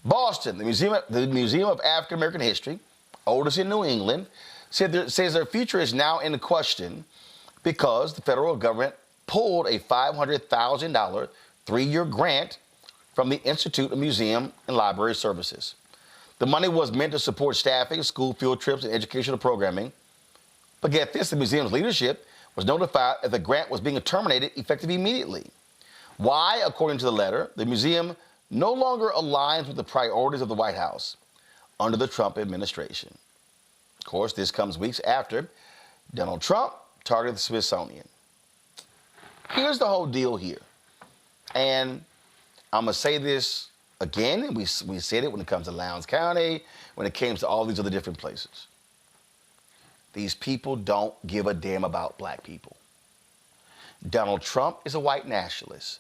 Boston, the Museum of African American History, oldest in New England, says their future is now in question because the federal government pulled a $500,000 three-year grant from the Institute of Museum and Library Services. The money was meant to support staffing, school field trips, and educational programming. But get this, the museum's leadership was notified that the grant was being terminated effective immediately. Why? According to the letter, the museum no longer aligns with the priorities of the White House under the Trump administration. Of course, this comes weeks after Donald Trump targeted the Smithsonian. Here's the whole deal here. And I'm going to say this again, and we said it when it comes to Lowndes County, when it comes to all these other different places. These people don't give a damn about black people. Donald Trump is a white nationalist.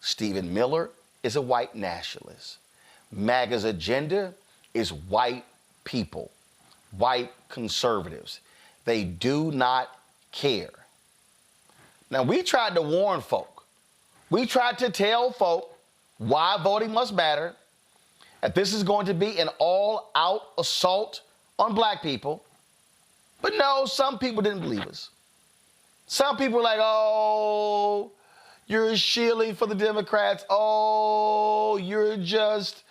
Stephen Miller is a white nationalist. MAGA's agenda is white people, white conservatives. They do not care. Now, we tried to warn folk. We tried to tell folk why voting must matter, that this is going to be an all-out assault on black people. But no, some people didn't believe us. Some people were like, oh, you're shielding for the Democrats. Oh, you're just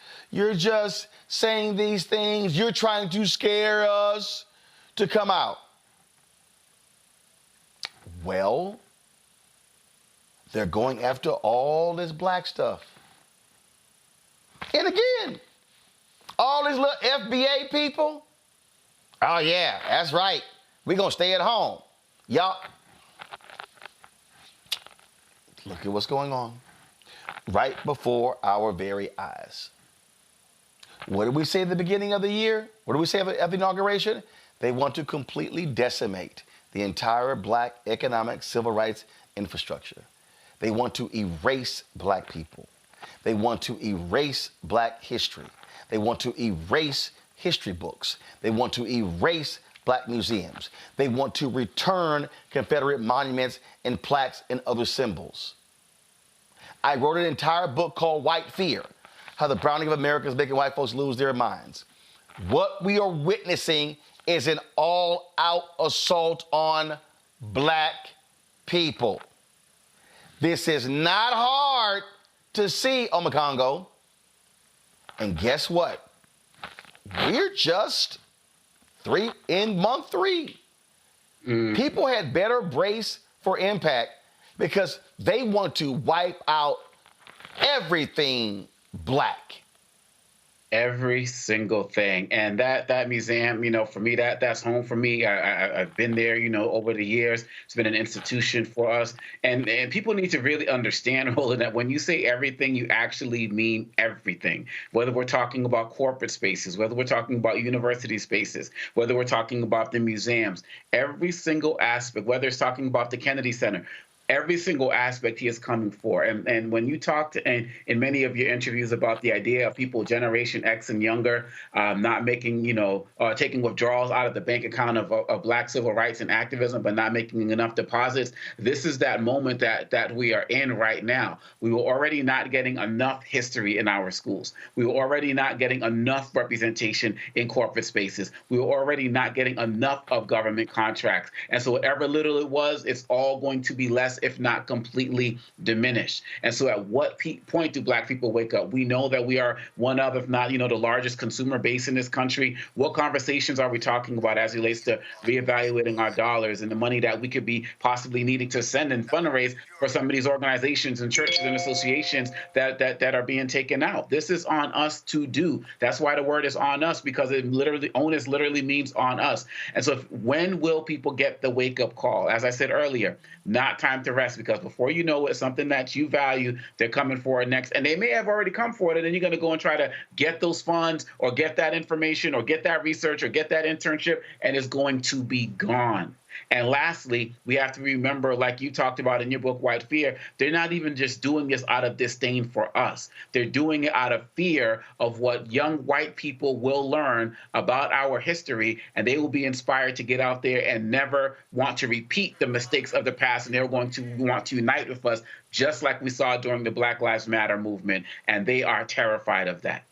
saying these things. You're trying to scare us to come out. Well, they're going after all this black stuff. And again, all these little FBA people, oh yeah, that's right. We're going to stay at home. Y'all, look at what's going on right before our very eyes. What did we say at the beginning of the year? What did we say at the inauguration? They want to completely decimate the entire black economic civil rights infrastructure. They want to erase black people. They want to erase black history. They want to erase history books. They want to erase black museums. They want to return Confederate monuments and plaques and other symbols. I wrote an entire book called White Fear, How the Browning of America is Making White Folks Lose Their Minds. What we are witnessing is an all-out assault on black people. This is not hard to see, Omekongo. And guess what? We're just in month 3. People had better brace for impact because they want to wipe out everything black.
Every single thing. And that museum, you know, for me, that's home for me. I've been there, you know, over the years. It's been an institution for us. And people need to really understand, Roland, that when you say everything, you actually mean everything. Whether we're talking about corporate spaces, whether we're talking about university spaces, whether we're talking about the museums, every single aspect, whether it's talking about the Kennedy Center, every single aspect he is coming for. And when you talked in many of your interviews about the idea of people Generation X and younger not making, you know, taking withdrawals out of the bank account of black civil rights and activism, but not making enough deposits, this is that moment that we are in right now. We were already not getting enough history in our schools. We were already not getting enough representation in corporate spaces. We were already not getting enough of government contracts. And so whatever little it was, it's all going to be less, if not completely diminished. And so at what point do black people wake up? We know that we are one of, if not, you know, the largest consumer base in this country. What conversations are we talking about as it relates to reevaluating our dollars and the money that we could be possibly needing to send and fundraise for some of these organizations and churches and associations that are being taken out? This is on us to do. That's why the word is on us, because it literally, onus literally means on us. And so when will people get the wake-up call? As I said earlier, not time to rest, because before you know it, something that you value, they're coming for it next. And they may have already come for it, and then you're going to go and try to get those funds or get that information or get that research or get that internship, and it's going to be gone. And lastly, we have to remember, like you talked about in your book, White Fear, they're not even just doing this out of disdain for us. They're doing it out of fear of what young white people will learn about our history, and they will be inspired to get out there and never want to repeat the mistakes of the past, and they're going to want to unite with us, just like we saw during the Black Lives Matter movement, and they are terrified of that.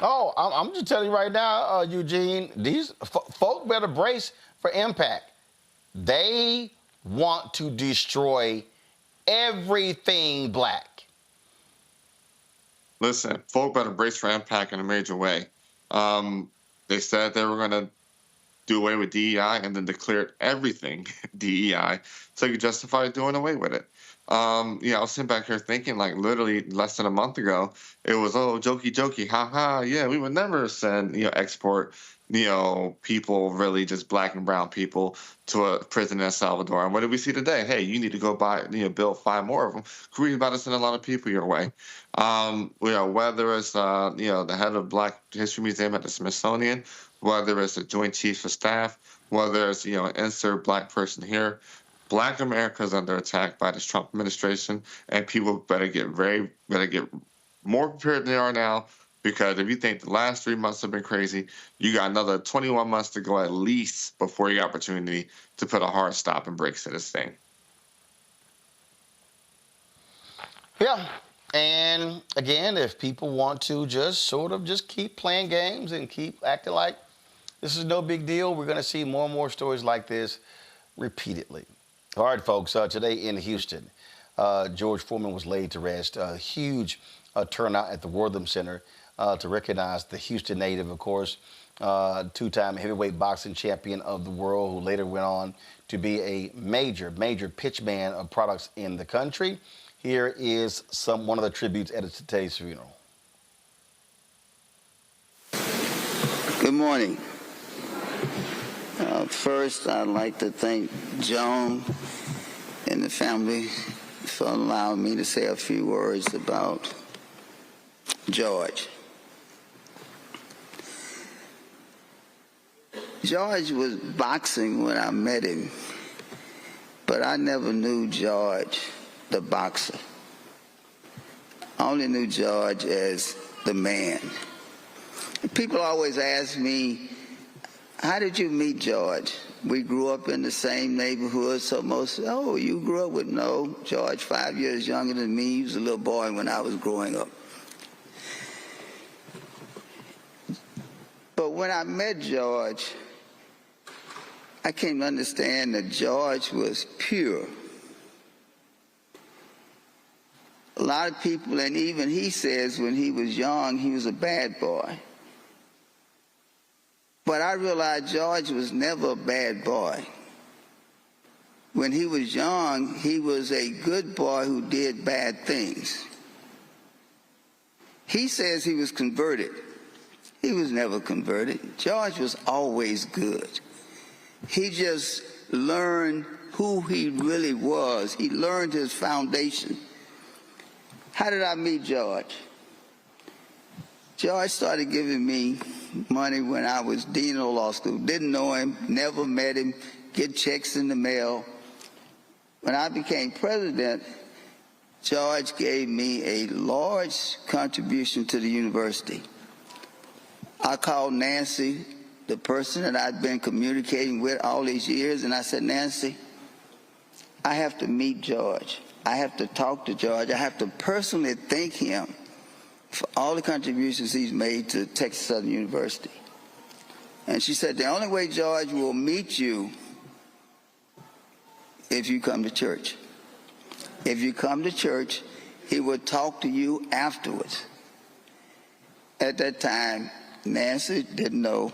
Oh, I'm just telling you right now, Eugene, these folk better brace for impact. They want to destroy everything black.
Listen, folk better brace for impact in a major way. They said they were going to do away with DEI and then declared everything DEI so you justify doing away with it. Yeah, I was sitting back here thinking, like, literally less than a month ago, it was, oh, jokey, haha, yeah, we would never send, export, people, really just black and brown people to a prison in El Salvador. And what did we see today? Hey, you need to go buy, build 5 more of them. We're about to send a lot of people your way. Whether it's, the head of Black History Museum at the Smithsonian, whether it's the Joint Chiefs of Staff, whether it's, an insert black person here, Black America is under attack by this Trump administration, and people better get more prepared than they are now, because if you think the last 3 months have been crazy, you got another 21 months to go at least before you got opportunity to put a hard stop and brakes to this thing.
Yeah. And again, if people want to just just keep playing games and keep acting like this is no big deal, we're going to see more and more stories like this repeatedly. All right, folks, today in Houston, George Foreman was laid to rest. A huge turnout at the Wortham Center to recognize the Houston native, of course, two-time heavyweight boxing champion of the world, who later went on to be a major pitchman of products in the country. Here is one of the tributes at today's funeral.
Good morning. First, I'd like to thank Joan and the family for allowing me to say a few words about George. George was boxing when I met him, but I never knew George the boxer. I only knew George as the man. People always ask me, how did you meet George? We grew up in the same neighborhood, so most, oh, you grew up with, no, George 5 years younger than me. He was a little boy when I was growing up. But when I met George, I came to understand that George was pure. A lot of people, and even he says when he was young, he was a bad boy. But I realized George was never a bad boy. When he was young, he was a good boy who did bad things. He says he was converted. He was never converted. George was always good. He just learned who he really was. He learned his foundation. How did I meet George? George started giving me money when I was dean of law school. Didn't know him, never met him, get checks in the mail. When I became president, George gave me a large contribution to the university. I called Nancy, the person that I'd been communicating with all these years, and I said, Nancy, I have to meet George. I have to talk to George. I have to personally thank him for all the contributions he's made to Texas Southern University. And she said, the only way George will meet you if you come to church. If you come to church, he will talk to you afterwards. At that time, Nancy didn't know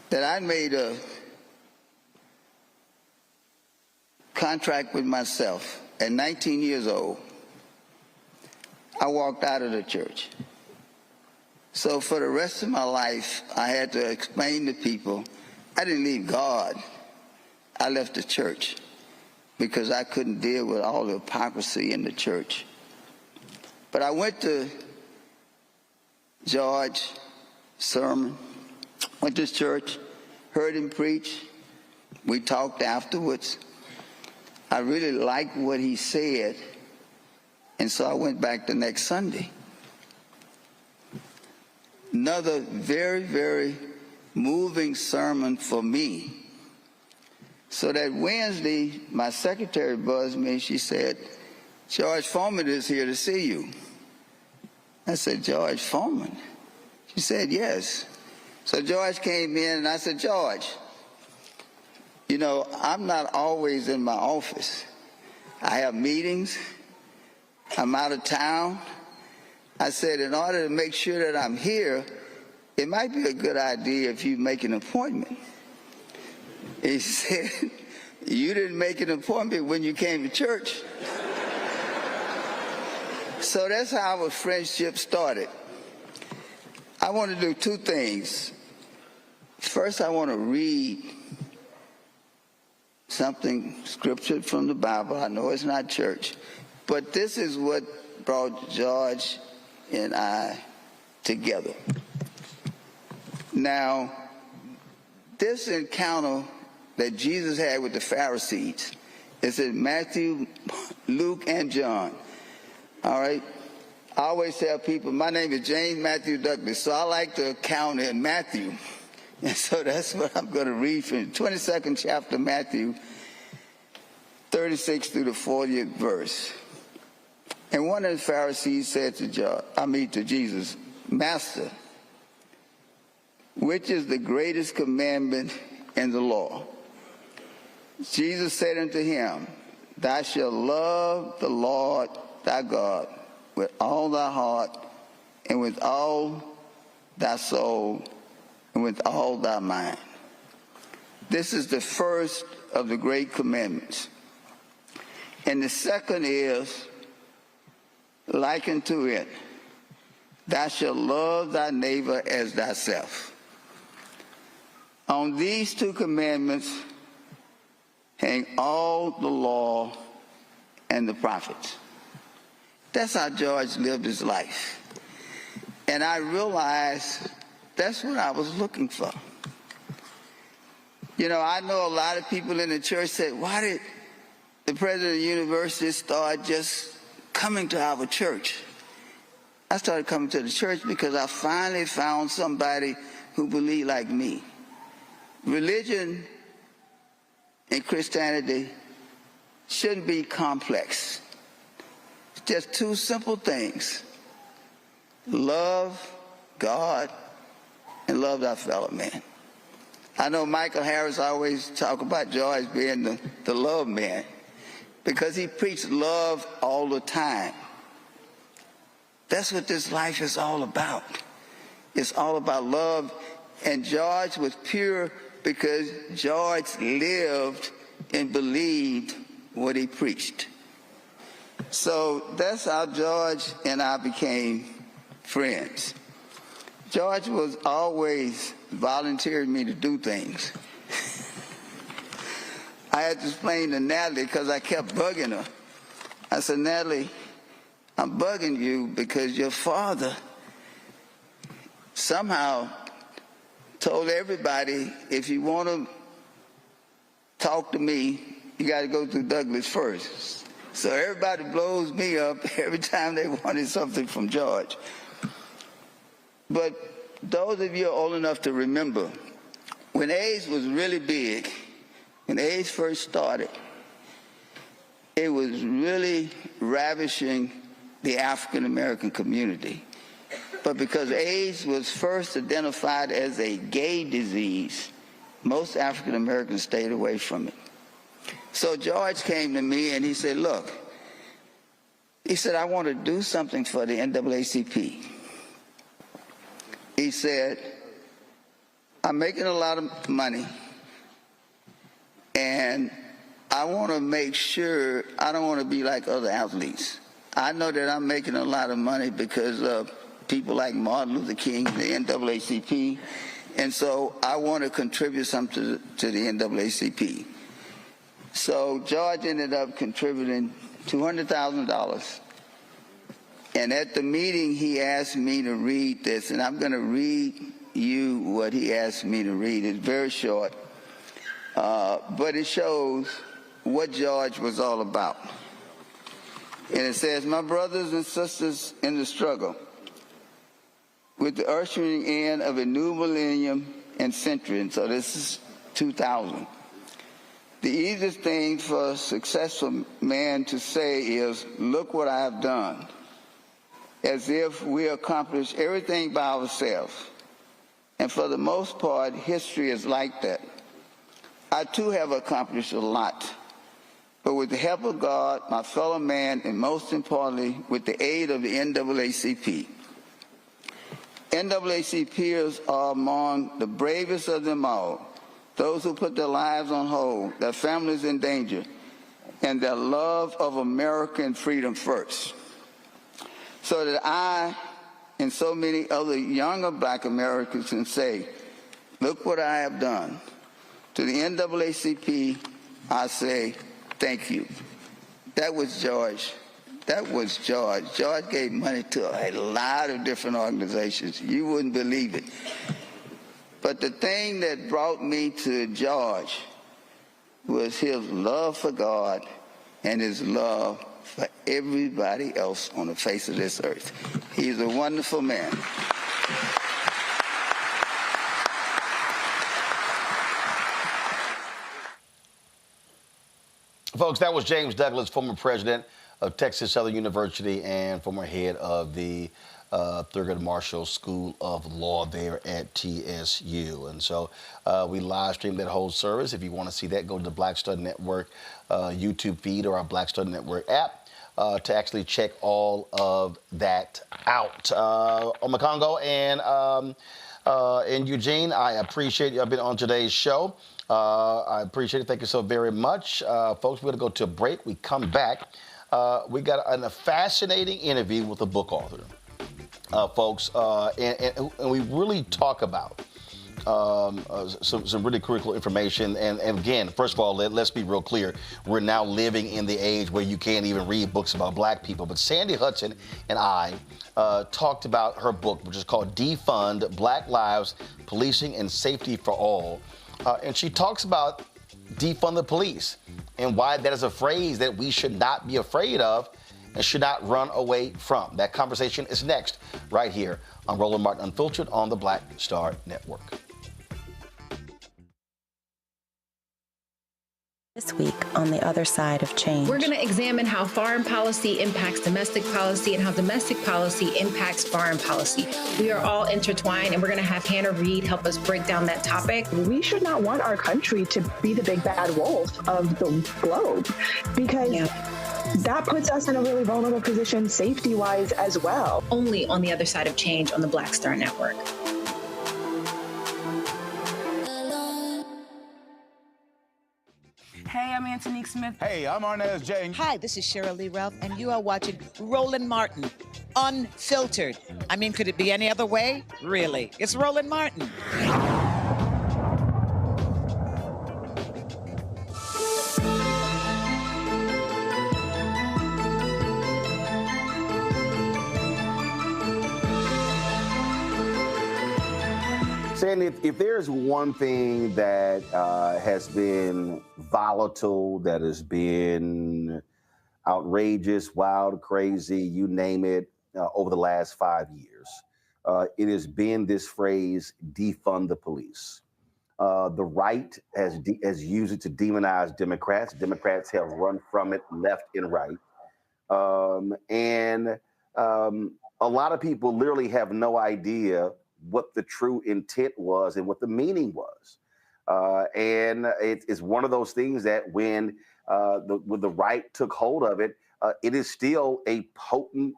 that I made a contract with myself at 19 years old. I walked out of the church. So for the rest of my life, I had to explain to people, I didn't leave God. I left the church because I couldn't deal with all the hypocrisy in the church. But I went to George's sermon, went to church, heard him preach. We talked afterwards. I really liked what he said, and so I went back the next Sunday. Another very, very moving sermon for me. So that Wednesday, my secretary buzzed me. She said, George Foreman is here to see you. I said, George Foreman? She said, yes. So George came in, and I said, George, you know, I'm not always in my office. I have meetings. I'm out of town. I said, in order to make sure that I'm here, it might be a good idea if you make an appointment. He said, you didn't make an appointment when you came to church. So that's how our friendship started. I want to do two things. First, I want to read something, scripture from the Bible. I know it's not church, but this is what brought George and I together. Now, this encounter that Jesus had with the Pharisees is in Matthew, Luke, and John. All right? I always tell people, my name is James Matthew Douglas, so I like to count in Matthew. And so that's what I'm going to read from the 22nd chapter of Matthew, 36 through the 40th verse. And one of the Pharisees said to Jesus, Master, which is the greatest commandment in the law? Jesus said unto him, Thou shalt love the Lord thy God with all thy heart, and with all thy soul, and with all thy mind. This is the first of the great commandments. And the second is like unto it, Thou shalt love thy neighbor as thyself. On these two commandments hang all the law and the prophets. That's how George lived his life. And I realized that's what I was looking for. You know, I know a lot of people in the church said, why did the president of the university start just coming to our church? I started coming to the church because I finally found somebody who believed like me. Religion and Christianity shouldn't be complex. It's just two simple things. Love God and love thy fellow man. I know Michael Harris always talk about George being the love man because he preached love all the time. That's what this life is all about. It's all about love. And George was pure because George lived and believed what he preached. So that's how George and I became friends. George was always volunteering me to do things. I had to explain to Natalie because I kept bugging her. I said, Natalie, I'm bugging you because your father somehow told everybody, if you want to talk to me, you got to go through Douglas first. So everybody blows me up every time they wanted something from George. But those of you are old enough to remember, when AIDS was really big, when AIDS first started, it was really ravishing the African American community. But because AIDS was first identified as a gay disease, most African Americans stayed away from it. So George came to me and he said, look, he said, I want to do something for the NAACP. He said, I'm making a lot of money and I want to make sure I don't want to be like other athletes. I know that I'm making a lot of money because of people like Martin Luther King, the NAACP, and so I want to contribute something to the NAACP. So George ended up contributing $200,000. And at the meeting, he asked me to read this, and I'm going to read you what he asked me to read. It's very short, but it shows what George was all about. And it says, my brothers and sisters in the struggle, with the ushering in of a new millennium and century, and so this is 2000. The easiest thing for a successful man to say is, look what I have done, as if we accomplished everything by ourselves. And for the most part, history is like that. I too have accomplished a lot, but with the help of God, my fellow man, and most importantly, with the aid of the NAACP. NAACPers are among the bravest of them all. Those who put their lives on hold, their families in danger, and their love of American freedom first. So that I and so many other younger black Americans can say, look what I have done. To the NAACP, I say, thank you. That was George. That was George. George gave money to a lot of different organizations. You wouldn't believe it. But the thing that brought me to George was his love for God and his love for everybody else on the face of this earth. He's a wonderful man.
Folks, that was James Douglas, former president of Texas Southern University and former head of the Thurgood Marshall School of Law there at TSU. And so we live streamed that whole service. If you want to see that, go to the Black Star Network YouTube feed or our Black Star Network app to actually check all of that out. Omekongo and Eugene, I appreciate you. I've been on today's show. I appreciate it. Thank you so very much. Folks, we're going to go to a break. We come back. We got a fascinating interview with a book author, folks, and we really talk about some really critical information. And again, first of all, let's be real clear. We're now living in the age where you can't even read books about black people. But Sandy Hudson and I talked about her book, which is called Defund: Black Lives, Policing and Safety for All. And she talks about defund the police and why that is a phrase that we should not be afraid of and should not run away from. That conversation is next, right here on Roland Martin Unfiltered on the Black Star Network.
This week on The Other Side of Change.
We're going to examine how foreign policy impacts domestic policy and how domestic policy impacts foreign policy. We are all intertwined, and we're going to have Hannah Reid help us break down that topic.
We should not want our country to be the big bad wolf of the globe, because that puts us in a really vulnerable position safety-wise as well.
Only on The Other Side of Change on the Black Star Network.
Hey, I'm Antonique Smith.
Hey, I'm Arnez James.
Hi, this is Cheryl Lee Ralph, and you are watching Roland Martin, Unfiltered. I mean, could it be any other way? Really? It's Roland Martin.
Sandy, if there's one thing that has been volatile, that has been outrageous, wild, crazy, you name it, over the last 5 years, it has been this phrase, defund the police. The right has used it to demonize Democrats. Democrats have run from it left and right. And a lot of people literally have no idea what the true intent was and what the meaning was. And it's one of those things that when the right took hold of it, it is still a potent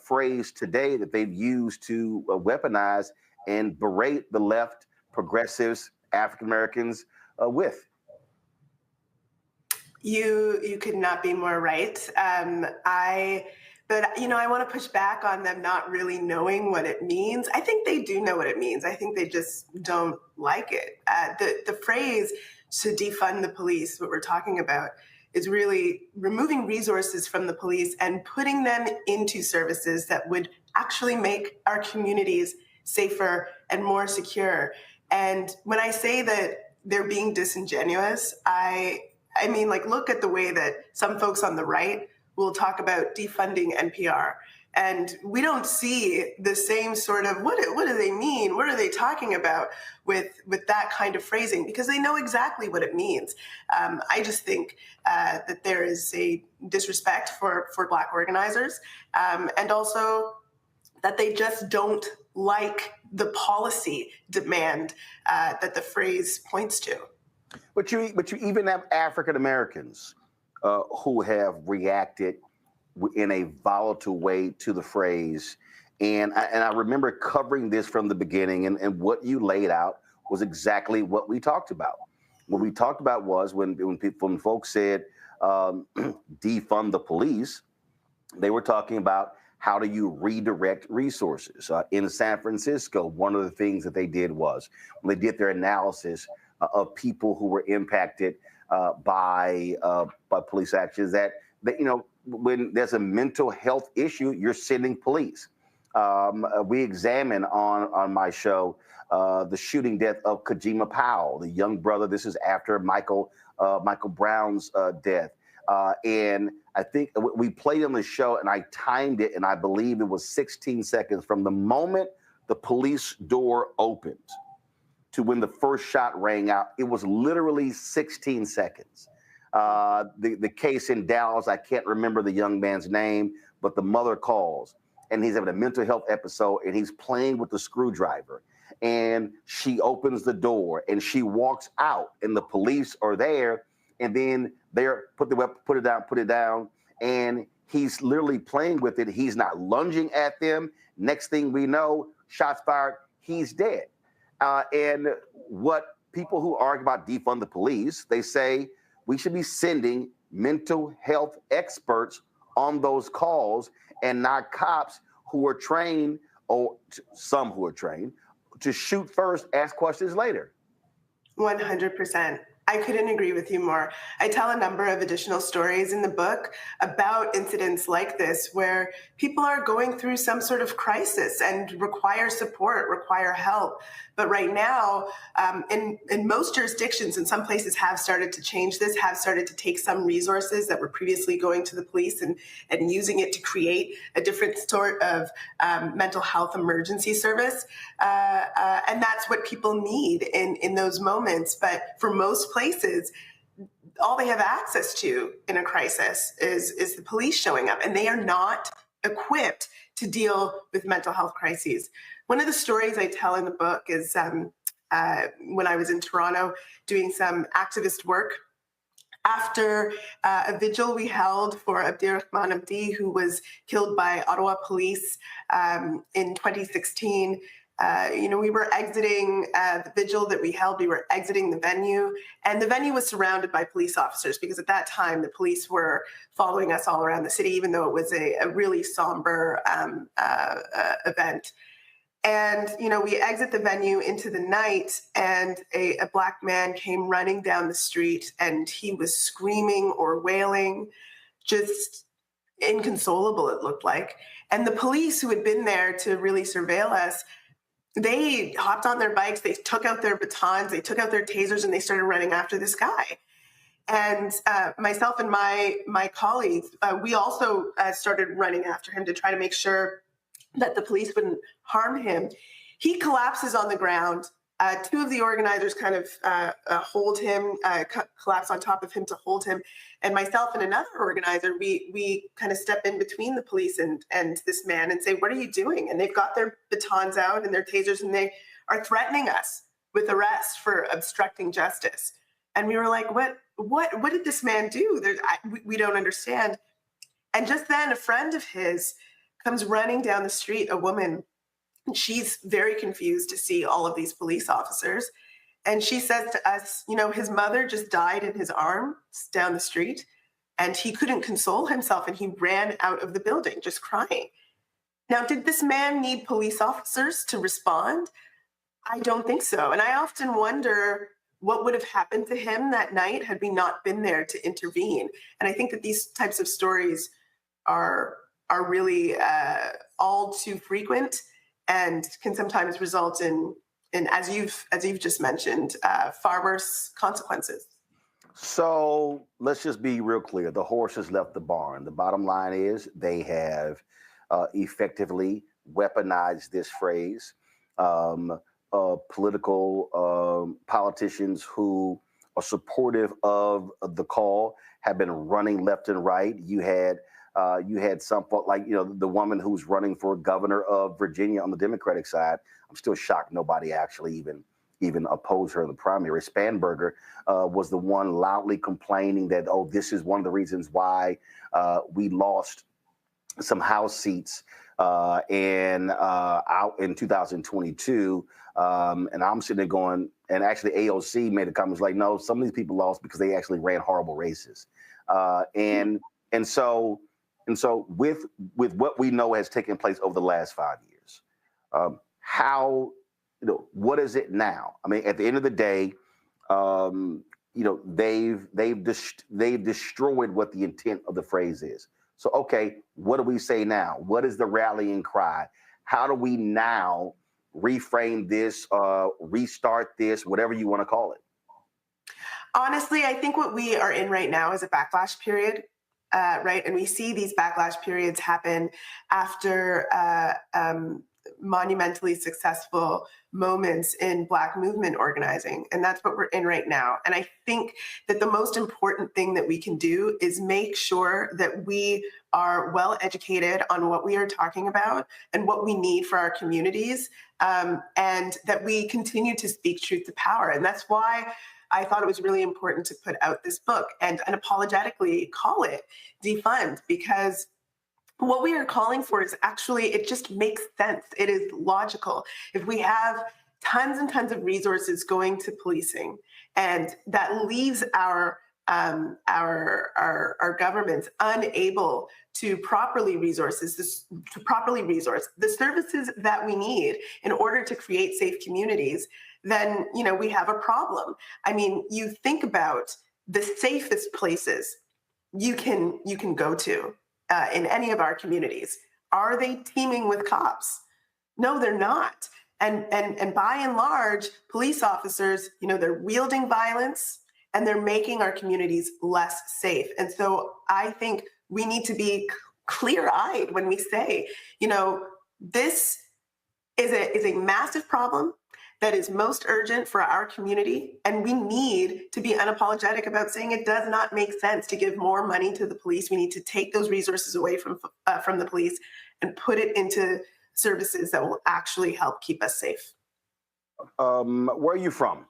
phrase today that they've used to weaponize and berate the left, progressives, African Americans with.
You could not be more right. But, I want to push back on them not really knowing what it means. I think they do know what it means. I think they just don't like it. The phrase to defund the police, what we're talking about, is really removing resources from the police and putting them into services that would actually make our communities safer and more secure. And when I say that they're being disingenuous, I mean, look at the way that some folks on the right will talk about defunding NPR. And we don't see the same sort of, what do they mean? What are they talking about with that kind of phrasing? Because they know exactly what it means. I just think that there is a disrespect for Black organizers, and also that they just don't like the policy demand that the phrase points to.
But you even have African Americans who have reacted in a volatile way to the phrase. And I remember covering this from the beginning, and what you laid out was exactly what we talked about. What we talked about was when folks said defund the police, they were talking about how do you redirect resources. In San Francisco, one of the things that they did was when they did their analysis of people who were impacted by police actions, that when there's a mental health issue, you're sending police. We examine on my show the shooting death of Kajima Powell, the young brother. This is after Michael Brown's death.
And I think we played on the show, and I timed it, and I believe it was 16 seconds from the moment the police door opened to when the first shot rang out. It was literally 16 seconds. The case in Dallas, I can't remember the young man's name, but the mother calls, and he's having a mental health episode, and he's playing with the screwdriver. And she opens the door, and she walks out, and the police are there, and then they're put it down, and he's literally playing with it. He's not lunging at them. Next thing we know, shots fired, he's dead. And what people who argue about defund the police, they say we should be sending mental health experts on those calls and not cops who are trained, or some who are trained, to shoot first, ask questions later.
100%. I couldn't agree with you more. I tell a number of additional stories in the book about incidents like this where people are going through some sort of crisis and require support, require help. But right now, in most jurisdictions, and some places have started to change this, have started to take some resources that were previously going to the police and using it to create a different sort of mental health emergency service. And that's what people need in those moments. But for most places, all they have access to in a crisis is the police showing up, and they are not equipped to deal with mental health crises. One of the stories I tell in the book is when I was in Toronto doing some activist work after a vigil we held for Abdirahman Abdi, who was killed by Ottawa police in 2016. We were exiting the vigil that we held. We were exiting the venue, and the venue was surrounded by police officers because at that time the police were following us all around the city, even though it was a really somber event. And, we exit the venue into the night, and a Black man came running down the street, and he was screaming or wailing, just inconsolable, it looked like. And the police who had been there to really surveil us, they hopped on their bikes, they took out their batons, they took out their tasers, and they started running after this guy. And myself and my colleagues, we also started running after him to try to make sure that the police wouldn't harm him. He collapses on the ground. Two of the organizers kind of hold him, collapse on top of him to hold him. And myself and another organizer, we kind of step in between the police and this man and say, "What are you doing?" And they've got their batons out and their tasers, and they are threatening us with arrest for obstructing justice. And we were like, what did this man do? We don't understand. And just then a friend of his comes running down the street, a woman. She's very confused to see all of these police officers. And she says to us, his mother just died in his arms down the street, and he couldn't console himself, and he ran out of the building just crying. Now, did this man need police officers to respond? I don't think so. And I often wonder what would have happened to him that night had we not been there to intervene. And I think that these types of stories are really all too frequent and can sometimes result in as you've just mentioned, far worse consequences.
So let's just be real clear. The horse has left the barn. The bottom line is they have effectively weaponized this phrase. Political politicians who are supportive of the call have been running left and right. You had some like the woman who's running for governor of Virginia on the Democratic side. I'm still shocked nobody actually even opposed her in the primary. Spanberger was the one loudly complaining that, this is one of the reasons why we lost some House seats out in 2022. And I'm sitting there going, and actually AOC made a comment like, no, some of these people lost because they actually ran horrible races. And so with what we know has taken place over the last 5 years, what is it now? I mean, at the end of the day, they've destroyed what the intent of the phrase is. So, okay, what do we say now? What is the rallying cry? How do we now reframe this, restart this, whatever you want to call it?
Honestly, I think what we are in right now is a backlash period, right? And we see these backlash periods happen after monumentally successful moments in Black movement organizing. And that's what we're in right now. And I think that the most important thing that we can do is make sure that we are well educated on what we are talking about and what we need for our communities, and that we continue to speak truth to power. And that's why I thought it was really important to put out this book and unapologetically call it Defund, because what we are calling for is actually, it just makes sense. It is logical. If we have tons and tons of resources going to policing, and that leaves our governments unable to properly resource the services that we need in order to create safe communities, then we have a problem. I mean, you think about the safest places you can go to in any of our communities. Are they teeming with cops? No, they're not. And by and large, police officers, they're wielding violence and they're making our communities less safe. And so I think we need to be clear-eyed when we say, this is a massive problem that is most urgent for our community. And we need to be unapologetic about saying it does not make sense to give more money to the police. We need to take those resources away from the police and put it into services that will actually help keep us safe.
Where are you from?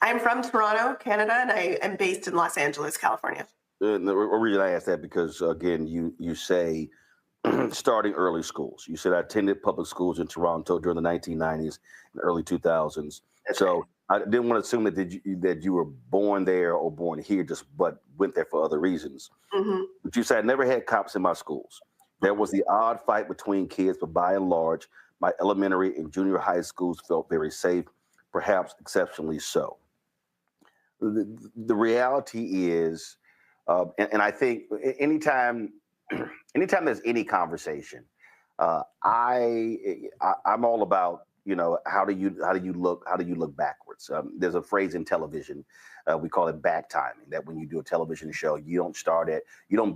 I'm from Toronto, Canada, and I am based in Los Angeles, California.
The reason I asked that because, again, you say starting early schools. You said I attended public schools in Toronto during the 1990s and early 2000s.
That's
so
right.
I didn't want to assume that you were born there or born here, but went there for other reasons.
Mm-hmm.
But you said I never had cops in my schools. There was the odd fight between kids, but by and large, my elementary and junior high schools felt very safe, perhaps exceptionally so. The reality is, and I think anytime there's any conversation, I'm all about, how do you look backwards? There's a phrase in television, we call it back timing, that when you do a television show, you don't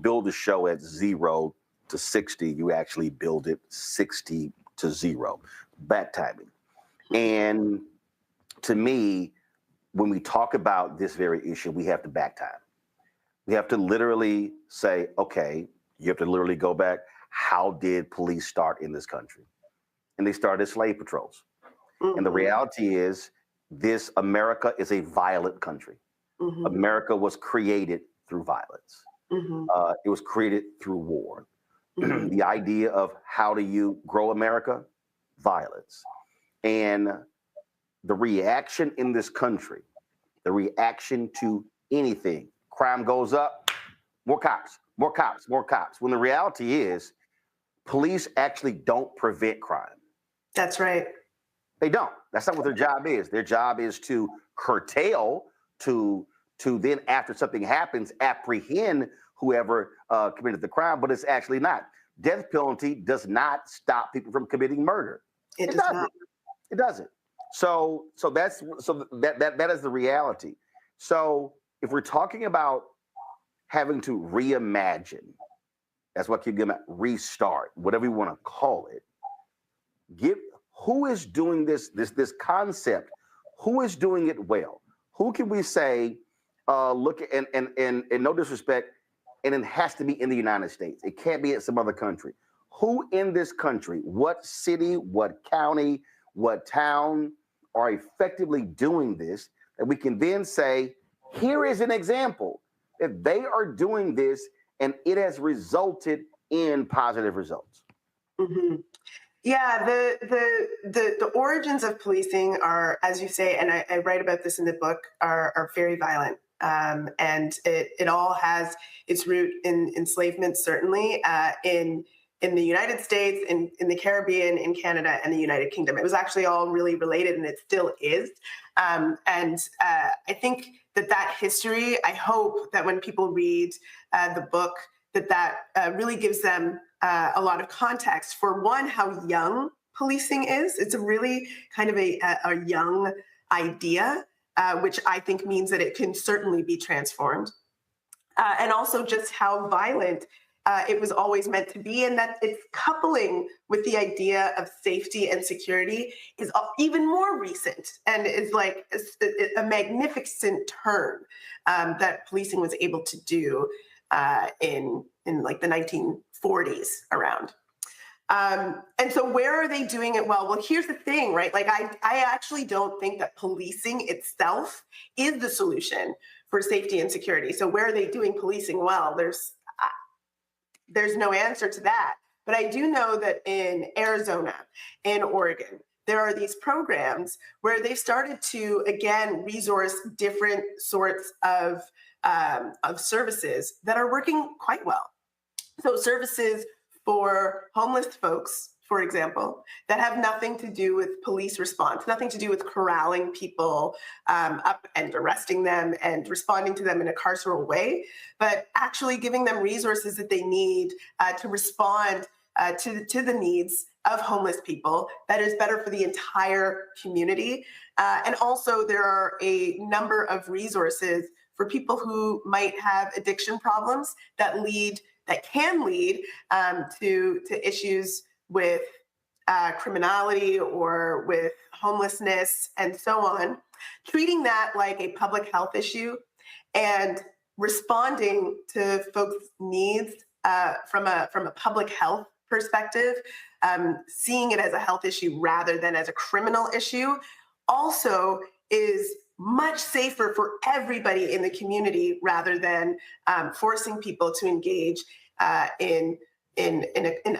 build the show at 0 to 60, you actually build it 60 to 0, back timing. And to me, when we talk about this very issue, we have to back time. We have to literally say, okay, you have to literally go back. How did police start in this country? And they started slave patrols. Mm-hmm. And the reality is, this America is a violent country. Mm-hmm. America was created through violence. Mm-hmm. It was created through war. Mm-hmm. The idea of how do you grow America? Violence. And the reaction in this country, the reaction to anything, crime goes up, more cops, more cops, more cops. When the reality is, police actually don't prevent crime.
That's right.
They don't. That's not what their job is. Their job is to curtail, to then, after something happens, apprehend whoever committed the crime, but it's actually not. Death penalty does not stop people from committing murder.
It doesn't.
It doesn't. So that is the reality. So if we're talking about having to reimagine, that's what I keep getting at, restart, whatever you want to call it. Who is doing this concept? Who is doing it well? Who can we say, look, and no disrespect, and it has to be in the United States. It can't be in some other country. Who in this country, what city, what county, what town are effectively doing this, that we can then say, here is an example that they are doing this and it has resulted in positive results.
Mm-hmm. Yeah, the origins of policing are, as you say, and I write about this in the book, are very violent. And it all has its root in enslavement, certainly, in the United States, in the Caribbean, in Canada, and the United Kingdom. It was actually all really related, and it still is. And I think that history, I hope that when people read the book, that really gives them a lot of context for, one, how young policing is. It's a really kind of a young idea. which I think means that it can certainly be transformed. And also just how violent it was always meant to be, and that its coupling with the idea of safety and security is even more recent, and is like a magnificent turn that policing was able to do in like the 1940s around. And so where are they doing it well? Well, here's the thing, right? Like I actually don't think that policing itself is the solution for safety and security. So where are they doing policing well? There's no answer to that. But I do know that in Arizona, in Oregon, there are these programs where they've started to, again, resource different sorts of services that are working quite well. So services for homeless folks, for example, that have nothing to do with police response, nothing to do with corralling people up and arresting them and responding to them in a carceral way, but actually giving them resources that they need to respond to the needs of homeless people that is better for the entire community. And also there are a number of resources for people who might have addiction problems that can lead to issues with criminality or with homelessness and so on, treating that like a public health issue and responding to folks' needs from a public health perspective, seeing it as a health issue rather than as a criminal issue, also is much safer for everybody in the community rather than forcing people to engage in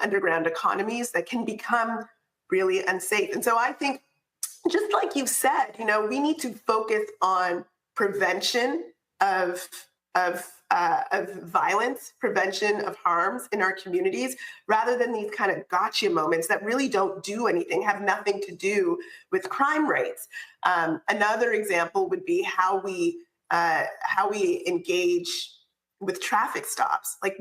underground economies that can become really unsafe. And so I think, just like you've said, we need to focus on prevention of violence, prevention of harms in our communities, rather than these kind of gotcha moments that really don't do anything, have nothing to do with crime rates. Another example would be how we engage with traffic stops. Like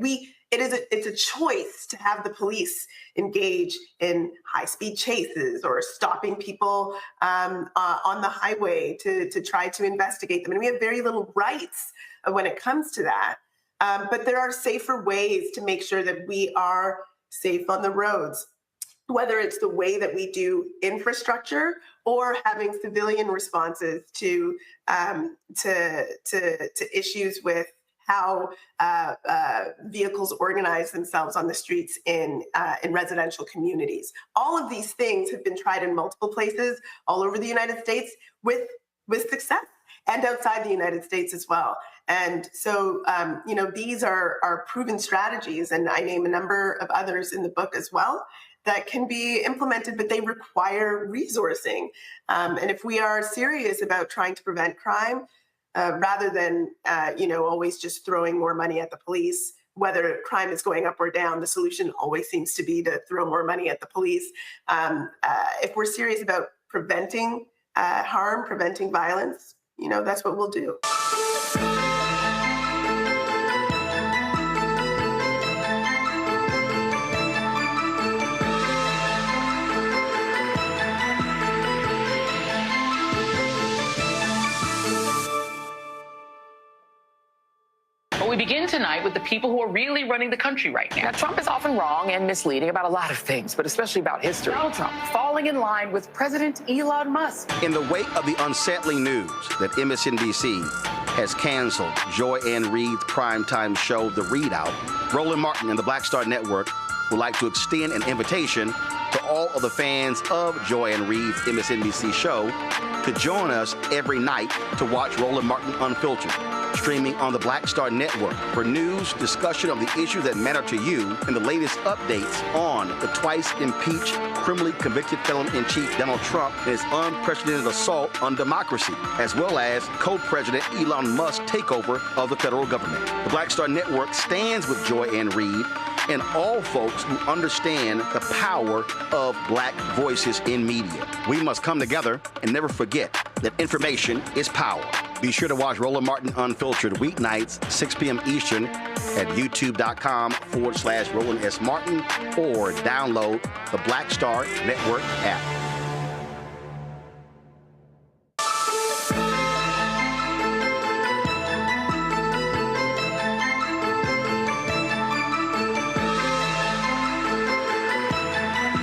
it's a choice to have the police engage in high-speed chases or stopping people on the highway to try to investigate them. And we have very little rights when it comes to that. But there are safer ways to make sure that we are safe on the roads, whether it's the way that we do infrastructure or having civilian responses to issues with how vehicles organize themselves on the streets in residential communities. All of these things have been tried in multiple places all over the United States with success, and outside the United States as well. And so, these are proven strategies, and I name a number of others in the book as well that can be implemented, but they require resourcing. And if we are serious about trying to prevent crime, rather than, always just throwing more money at the police, whether crime is going up or down, the solution always seems to be to throw more money at the police. If we're serious about preventing harm, preventing violence, that's what we'll do.
But we begin tonight with the people who are really running the country right now. Now, Trump is often wrong and misleading about a lot of things, but especially about history. Donald Trump falling in line with President Elon Musk.
In the wake of the unsettling news that MSNBC has canceled Joy Ann Reid's primetime show, The Readout, Roland Martin and the Black Star Network would like to extend an invitation to all of the fans of Joy Ann Reid's MSNBC show to join us every night to watch Roland Martin Unfiltered, streaming on the Black Star Network for news, discussion of the issues that matter to you, and the latest updates on the twice impeached, criminally convicted felon-in-chief Donald Trump and his unprecedented assault on democracy, as well as co-president Elon Musk's takeover of the federal government. The Black Star Network stands with Joy Ann Reid and all folks who understand the power of black voices in media. We must come together and never forget that information is power. Be sure to watch Roland Martin Unfiltered weeknights, 6 p.m. Eastern at youtube.com/Roland S. Martin or download the Black Star Network app.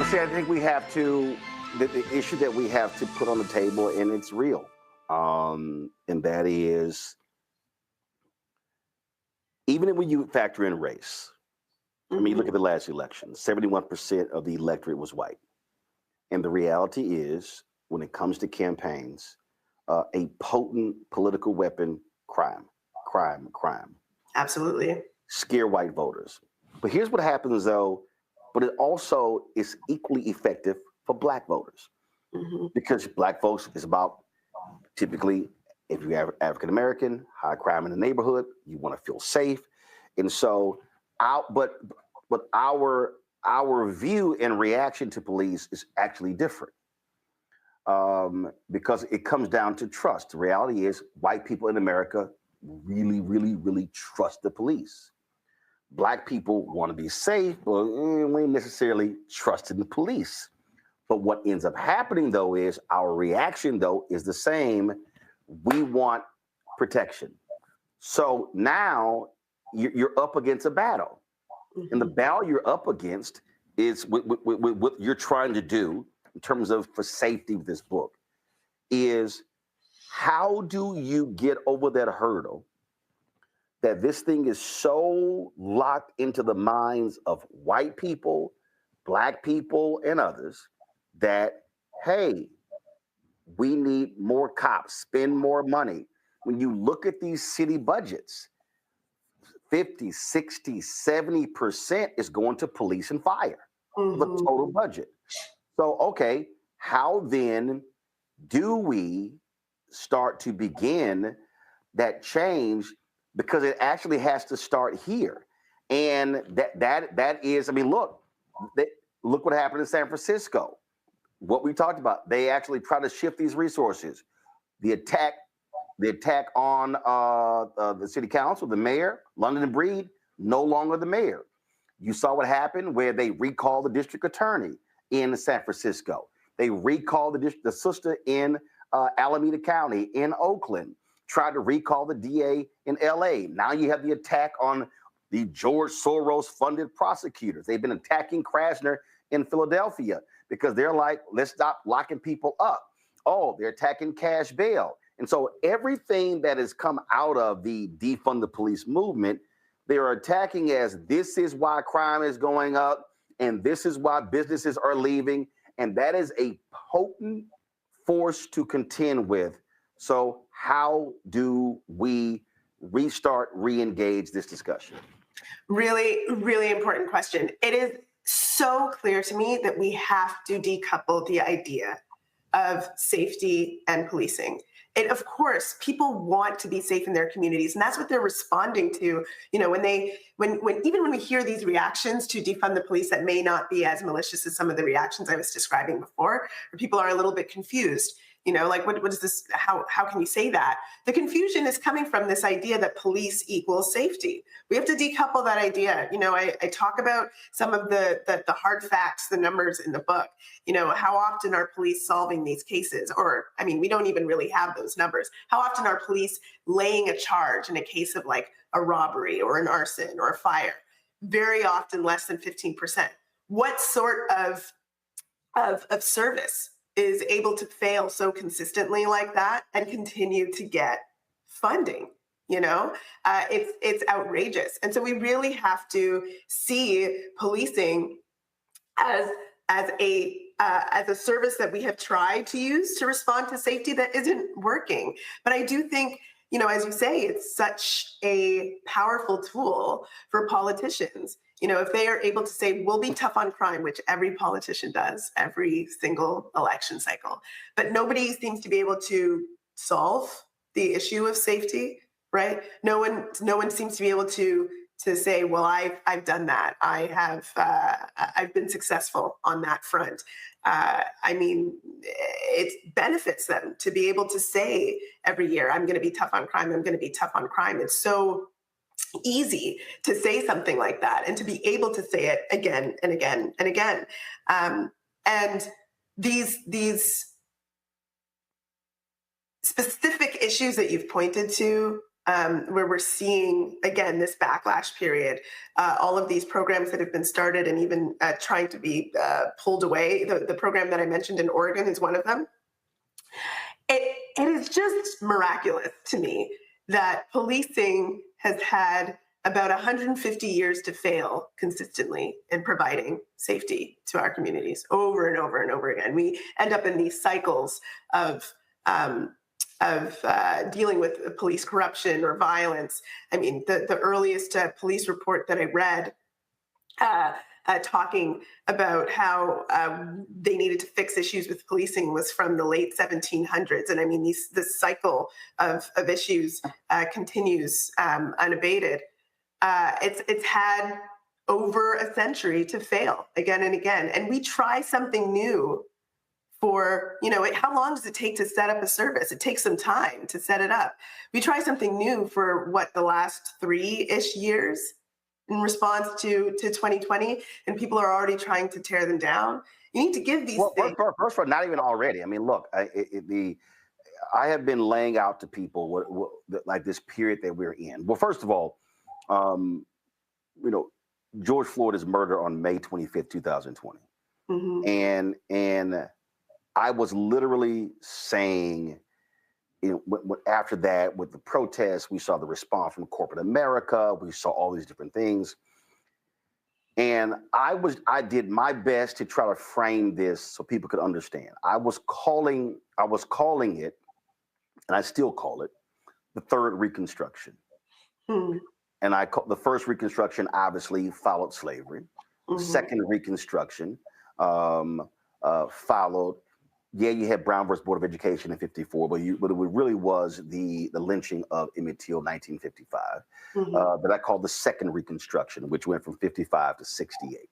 Honestly, I think we have to, the issue that we have to put on the table, and it's real, and that is, even when you factor in race, I mean, look at the last election, 71% of the electorate was white. And the reality is, when it comes to campaigns, a potent political weapon, crime.
Absolutely.
Scare white voters. But here's what happens, though, but it also is equally effective for black voters. Because black folks is about, typically, if you're African American, high crime in the neighborhood, you want to feel safe. And so, but our view and reaction to police is actually different. Because it comes down to trust. The reality is, white people in America really, really, really trust the police. Black people want to be safe, but we ain't necessarily trusting the police. But what ends up happening, though, is our reaction, though, is the same. We want protection. So now you're up against a battle. And the battle you're up against is what you're trying to do in terms of for safety with this book is how do you get over that hurdle that this thing is so locked into the minds of white people, black people, and others that, hey, we need more cops, spend more money. When you look at these city budgets, 50, 60, 70% is going to police and fire, the total budget. So, okay, how then do we start to begin that change? Because it actually has to start here. And that is, I mean, look what happened in San Francisco. What we talked about, they actually try to shift these resources. The attack on the city council, the mayor, London and Breed, no longer the mayor. You saw what happened where they recalled the district attorney in San Francisco. They recalled the sister in Alameda County, in Oakland, tried to recall the DA in LA. Now you have the attack on the George Soros-funded prosecutors. They've been attacking Krasner in Philadelphia because they're like, let's stop locking people up. Oh, they're attacking cash bail. And so everything that has come out of the defund the police movement, they are attacking as this is why crime is going up and this is why businesses are leaving. And that is a potent force to contend with. So how do we re-engage this discussion?
Really, really important question. It is so clear to me that we have to decouple the idea of safety and policing. And of course, people want to be safe in their communities, and that's what they're responding to. You know, when we hear these reactions to defund the police that may not be as malicious as some of the reactions I was describing before, where people are a little bit confused. You know, like what is this? How can you say that? The confusion is coming from this idea that police equals safety. We have to decouple that idea. You know, I talk about some of the hard facts, the numbers in the book. You know, how often are police solving these cases? Or, I mean, we don't even really have those numbers. How often are police laying a charge in a case of like a robbery or an arson or a fire? Very often less than 15%. What sort of service is able to fail so consistently like that and continue to get funding? You know, it's outrageous. And so we really have to see policing as a service that we have tried to use to respond to safety that isn't working. But I do think, you know, as you say, it's such a powerful tool for politicians. You know, if they are able to say, we'll be tough on crime, which every politician does every single election cycle, but nobody seems to be able to solve the issue of safety, right? No one seems to be able to say, well, I've done that. I've been successful on that front. I mean, it benefits them to be able to say every year, I'm going to be tough on crime. I'm going to be tough on crime. It's so easy to say something like that and to be able to say it again and again and again. And these specific issues that you've pointed to, where we're seeing, again, this backlash period, all of these programs that have been started and even trying to be pulled away. The program that I mentioned in Oregon is one of them. It is just miraculous to me that policing has had about 150 years to fail consistently in providing safety to our communities over and over and over again. We end up in these cycles of dealing with police corruption or violence. I mean, the earliest police report that I read talking about how they needed to fix issues with policing was from the late 1700s. And I mean, this cycle of issues continues unabated. It's had over a century to fail again and again. And we try something new for, how long does it take to set up a service? It takes some time to set it up. We try something new for the last 3-ish years in response to 2020, and people are already trying to tear them down. You need to give these things.
First of all, not even already. I mean, look, I have been laying out to people what like this period that we're in. Well, first of all, George Floyd is murdered on May 25th, 2020. Mm-hmm. And I was literally saying, after that, with the protests, we saw the response from corporate America. We saw all these different things. And I did my best to try to frame this so people could understand. I was calling it, and I still call it, the third Reconstruction. Hmm. And the first Reconstruction obviously followed slavery. Mm-hmm. The second Reconstruction followed. Yeah, you had Brown versus Board of Education in '54, but it really was the lynching of Emmett Till, 1955. Mm-hmm. But I called the second Reconstruction, which went from 55 to 68.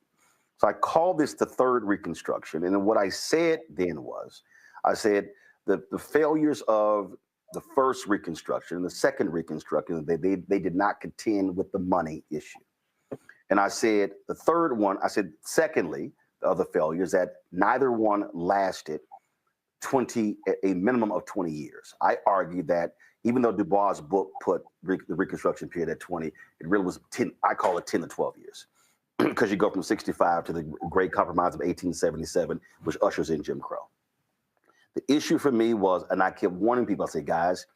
So I called this the third Reconstruction. And then what I said then was, I said the failures of the first Reconstruction and the second Reconstruction, they did not contend with the money issue. And I said the third one, I said, secondly, the other failures that neither one lasted a minimum of 20 years. I argue that even though Du Bois' book put the Reconstruction period at 20, it really was 10, I call it 10 to 12 years. Because you go from 65 to the Great Compromise of 1877, which ushers in Jim Crow. The issue for me was, and I kept warning people, I say, guys,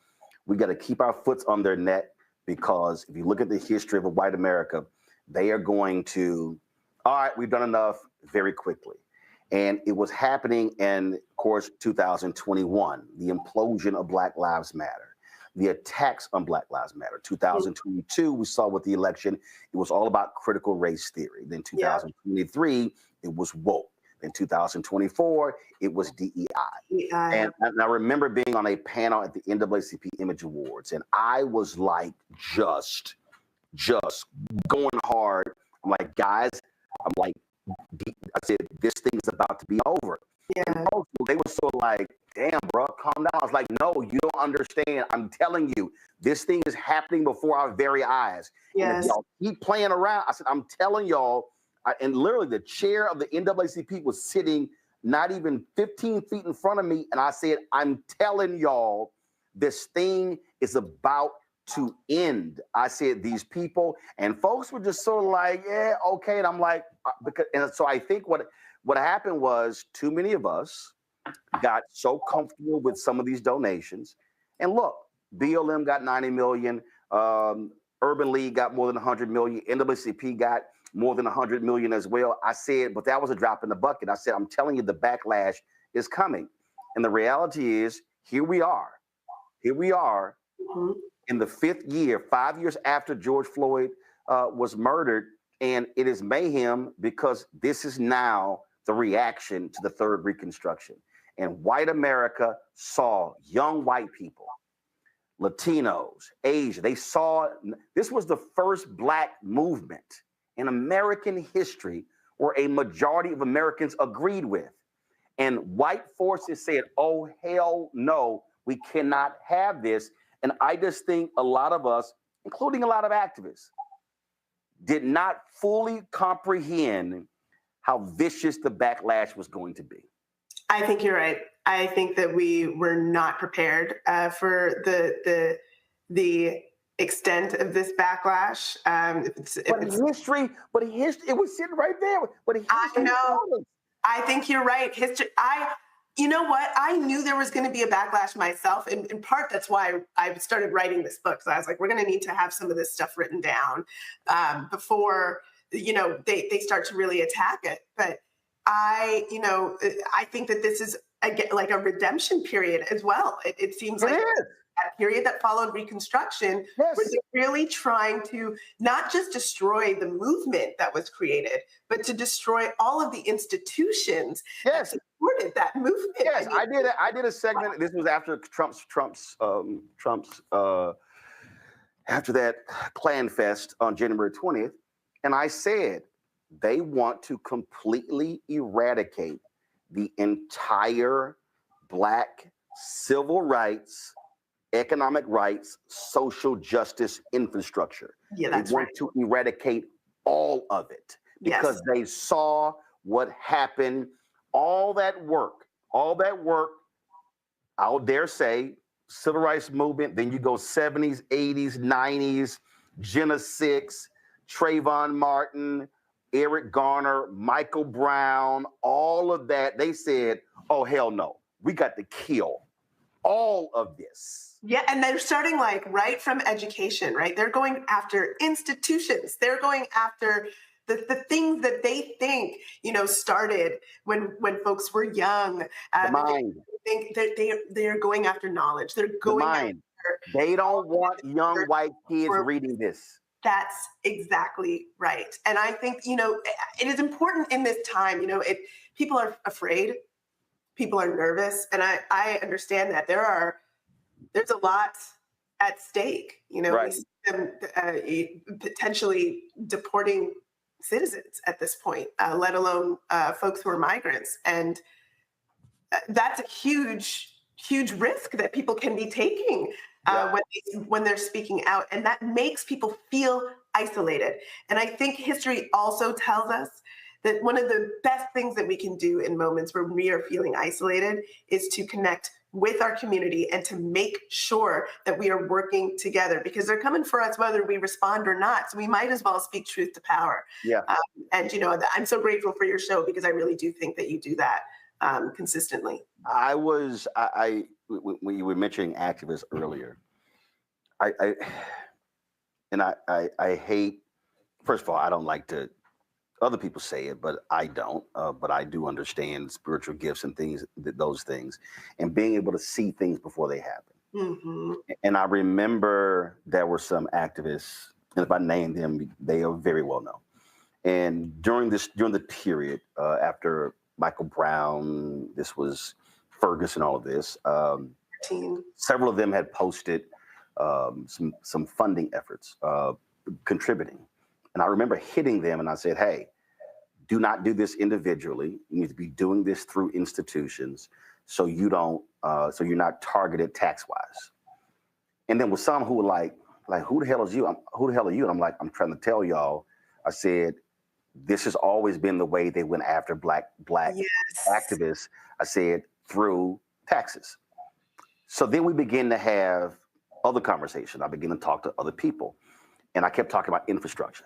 we got to keep our foots on their neck, because if you look at the history of white America, they are going to, all right, we've done enough very quickly. And it was happening in, of course, 2021, the implosion of Black Lives Matter, the attacks on Black Lives Matter. 2022, we saw with the election, it was all about critical race theory. Then 2023, it was woke. In 2024, it was DEI. And I remember being on a panel at the NAACP Image Awards, and I was like, just going hard. I'm like, guys, I said, this thing is about to be over. Yeah. And they were so like, damn, bro, calm down. I was like, no, you don't understand. I'm telling you, this thing is happening before our very eyes. Yes. And if y'all keep playing around, I said, I'm telling y'all, and literally the chair of the NAACP was sitting not even 15 feet in front of me. And I said, I'm telling y'all, this thing is about to end. I said, these people, and folks were just sort of like, yeah, okay. And I'm like, and so I think what happened was too many of us got so comfortable with some of these donations. And look, BLM got 90 million. Urban League got more than 100 million. NAACP got more than 100 million as well. I said, but that was a drop in the bucket. I said, I'm telling you, the backlash is coming. And the reality is, here we are. Mm-hmm. In the 5th year, 5 years after George Floyd was murdered, and it is mayhem because this is now the reaction to the third Reconstruction. And white America saw young white people, Latinos, Asia, they saw, this was the first Black movement in American history where a majority of Americans agreed with. And white forces said, oh, hell no, we cannot have this. And I just think a lot of us, including a lot of activists, did not fully comprehend how vicious the backlash was going to be.
I think you're right. I think that we were not prepared for the extent of this backlash.
History, it was sitting right there.
I know. I think you're right. You know what? I knew there was going to be a backlash myself. And in part, that's why I started writing this book. So I was like, we're going to need to have some of this stuff written down before, they start to really attack it. But I think that this is like a redemption period as well. It seems like that period that followed Reconstruction, where they're really trying to not just destroy the movement that was created, but to destroy all of the institutions that supported that movement.
Yes, I did a segment. This was after Trump's after that Klan Fest on January 20th, and I said they want to completely eradicate the entire Black civil rights, economic rights, social justice infrastructure.
Yeah, that's
they want to eradicate all of it because they saw what happened. All that work, I'll dare say, civil rights movement, then you go 70s, 80s, 90s, Jenna Six, Trayvon Martin, Eric Garner, Michael Brown, all of that. They said, oh, hell no, we got to kill all of this.
Yeah, and they're starting right from education, right? They're going after institutions. They're going after the things that they think, started when folks were young.
The mind.
They're going after knowledge. They're going after.
They don't want young white kids reading this.
That's exactly right. And I think, it is important in this time, people are afraid, people are nervous. And I understand that there's a lot at stake, we see them potentially deporting citizens at this point, let alone folks who are migrants. And that's a huge, huge risk that people can be taking when they're speaking out. And that makes people feel isolated. And I think history also tells us that one of the best things that we can do in moments where we are feeling isolated is to connect with our community and to make sure that we are working together, because they're coming for us whether we respond or not. So we might as well speak truth to power.
Yeah.
And I'm so grateful for your show, because I really do think that you do that consistently.
When you were mentioning activists earlier, I hate, first of all, I don't like to, other people say it, but I don't. But I do understand spiritual gifts and those things, and being able to see things before they happen.
Mm-hmm.
And I remember there were some activists, and if I name them, they are very well known. And during the period after Michael Brown, this was Ferguson, all of this, several of them had posted some funding efforts, contributing. And I remember hitting them and I said, hey, do not do this individually. You need to be doing this through institutions so you're not targeted tax-wise. And then with some who were like, who the hell is you? Who the hell are you? And I'm like, I'm trying to tell y'all, I said, this has always been the way they went after black activists. I said, through taxes. So then we begin to have other conversations. I began to talk to other people. And I kept talking about infrastructure.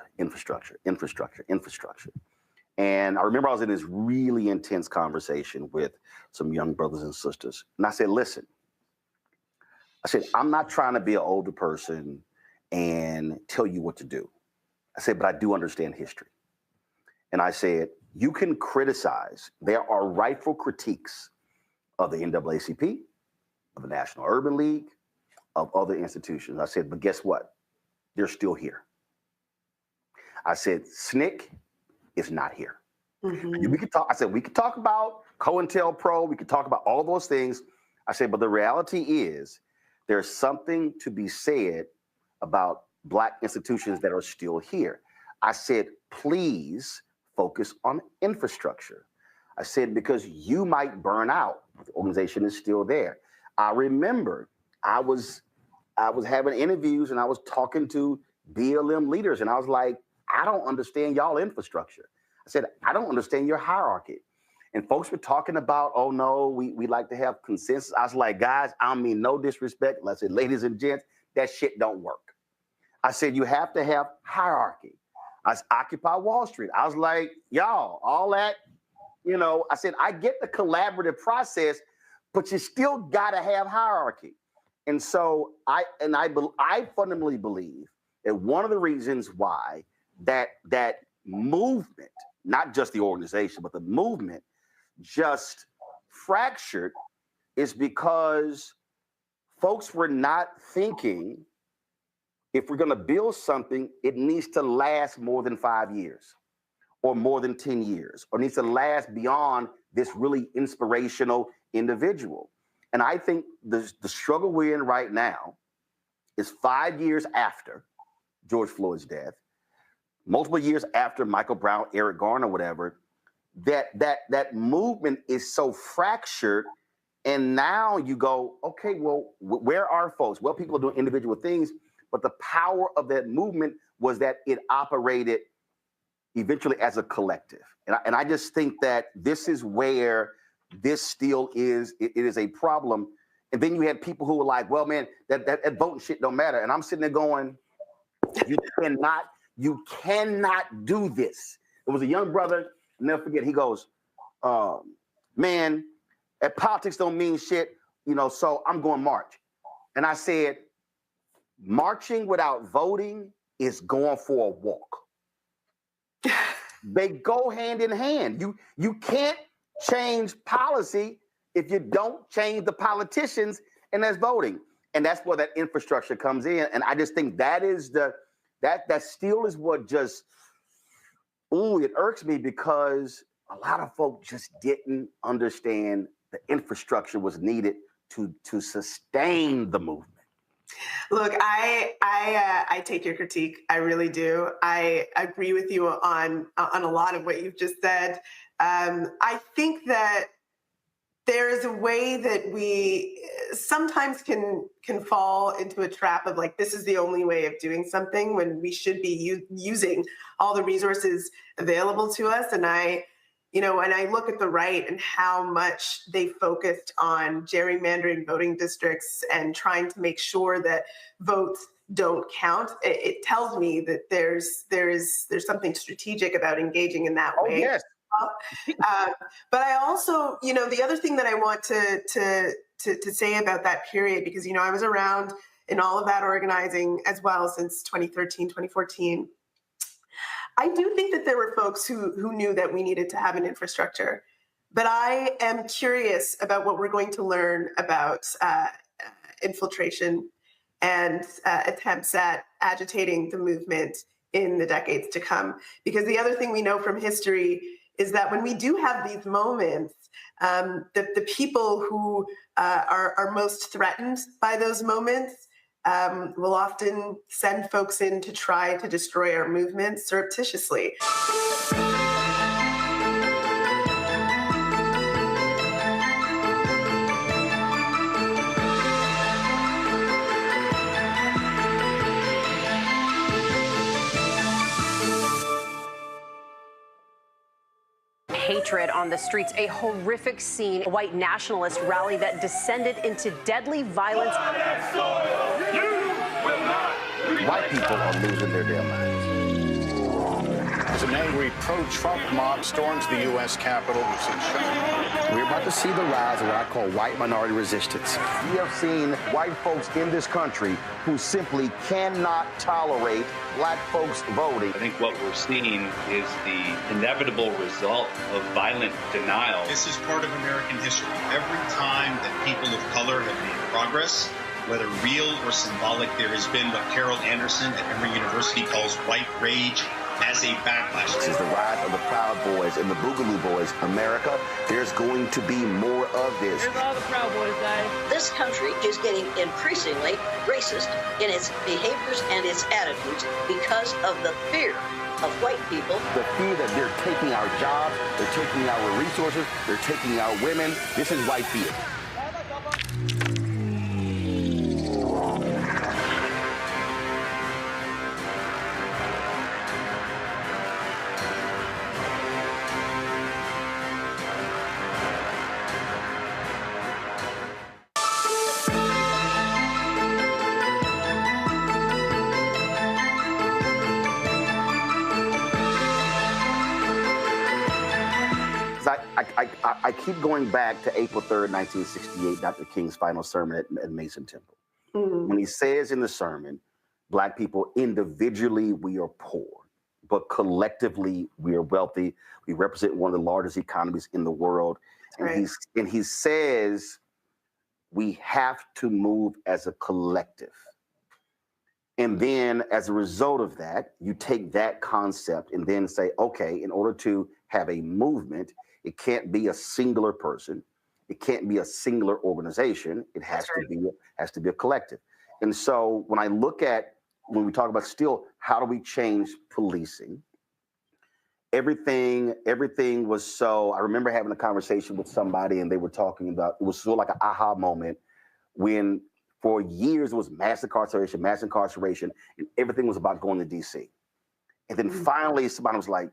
And I remember I was in this really intense conversation with some young brothers and sisters. And I said, listen, I'm not trying to be an older person and tell you what to do. I said, but I do understand history. And I said, you can criticize. There are rightful critiques of the NAACP, of the National Urban League, of other institutions. I said, but guess what? They're still here. I said, SNCC is not here.
Mm-hmm.
We could talk. I said, we could talk about COINTELPRO. We could talk about all those things. I said, but the reality is there's something to be said about Black institutions that are still here. I said, please focus on infrastructure. I said, because you might burn out, but the organization is still there. I remember I was having interviews and I was talking to BLM leaders and I was like, I don't understand y'all infrastructure. I said, I don't understand your hierarchy. And folks were talking about, oh no, we like to have consensus. I was like, guys, I don't mean no disrespect. I said, ladies and gents, that shit don't work. I said, you have to have hierarchy. I Occupy Wall Street. I was like, y'all, all that, I said, I get the collaborative process, but you still got to have hierarchy. And so I fundamentally believe that one of the reasons why that movement, not just the organization, but the movement just fractured is because folks were not thinking, if we're going to build something, it needs to last more than 5 years or more than 10 years, or needs to last beyond this really inspirational individual. And I think the struggle we're in right now is 5 years after George Floyd's death, multiple years after Michael Brown, Eric Garner, whatever, that movement is so fractured. And now you go, okay, well, where are folks? Well, people are doing individual things, but the power of that movement was that it operated eventually as a collective. And I just think that this is where this still is. It is a problem. And then you had people who were like, well, man, that voting shit don't matter. And I'm sitting there going, you cannot do this. There was a young brother, I'll never forget, he goes, man, that politics don't mean shit, so I'm going to march. And I said, marching without voting is going for a walk. They go hand in hand. You can't change policy if you don't change the politicians, and that's voting. And that's where that infrastructure comes in. And I just think that is that still is what just, it irks me, because a lot of folks just didn't understand the infrastructure was needed to sustain the movement.
Look, I take your critique. I really do. I agree with you on a lot of what you've just said. I think that there is a way that we sometimes can fall into a trap of like, this is the only way of doing something, when we should be using all the resources available to us. And when I look at the right and how much they focused on gerrymandering voting districts and trying to make sure that votes don't count, it tells me that there's something strategic about engaging in that way.
Yes.
But I also, the other thing that I want to say about that period, because, I was around in all of that organizing as well since 2013, 2014. I do think that there were folks who knew that we needed to have an infrastructure, but I am curious about what we're going to learn about infiltration and attempts at agitating the movement in the decades to come. Because the other thing we know from history is that when we do have these moments, the people who are most threatened by those moments will often send folks in to try to destroy our movement surreptitiously.
Hatred on the streets, a horrific scene, a white nationalist rally that descended into deadly violence.
White people are losing their damn minds.
As an angry pro-Trump mob storms the U.S. Capitol,
we're about to see the rise of what I call white minority resistance. We have seen white folks in this country who simply cannot tolerate black folks voting.
I think what we're seeing is the inevitable result of violent denial.
This is part of American history. Every time that people of color have made progress, whether real or symbolic, there has been what Carol Anderson at Emory University calls white rage as a backlash.
This is the rise of the Proud Boys and the Boogaloo Boys. America, there's going to be more of this.
Here's all the Proud Boys, guys.
This country is getting increasingly racist in its behaviors and its attitudes because of the fear of white people.
The fear that they're taking our jobs, they're taking our resources, they're taking our women. This is white fear. I keep going back to April 3rd, 1968, Dr. King's final sermon at Mason Temple. When he says in the sermon, Black people individually, we are poor, but collectively, we are wealthy. We represent one of the largest economies in the world. And he says we have to move as a collective. And then as a result of that, you take that concept and then say, okay, in order to have a movement, it can't be a singular person. It can't be a singular organization. It has to be a collective. And so when I look at, when we talk about still, how do we change policing? Everything was so, I remember having a conversation with somebody and they were talking about, it was sort of like an aha moment when for years it was mass incarceration, and everything was about going to DC. And then finally somebody was like,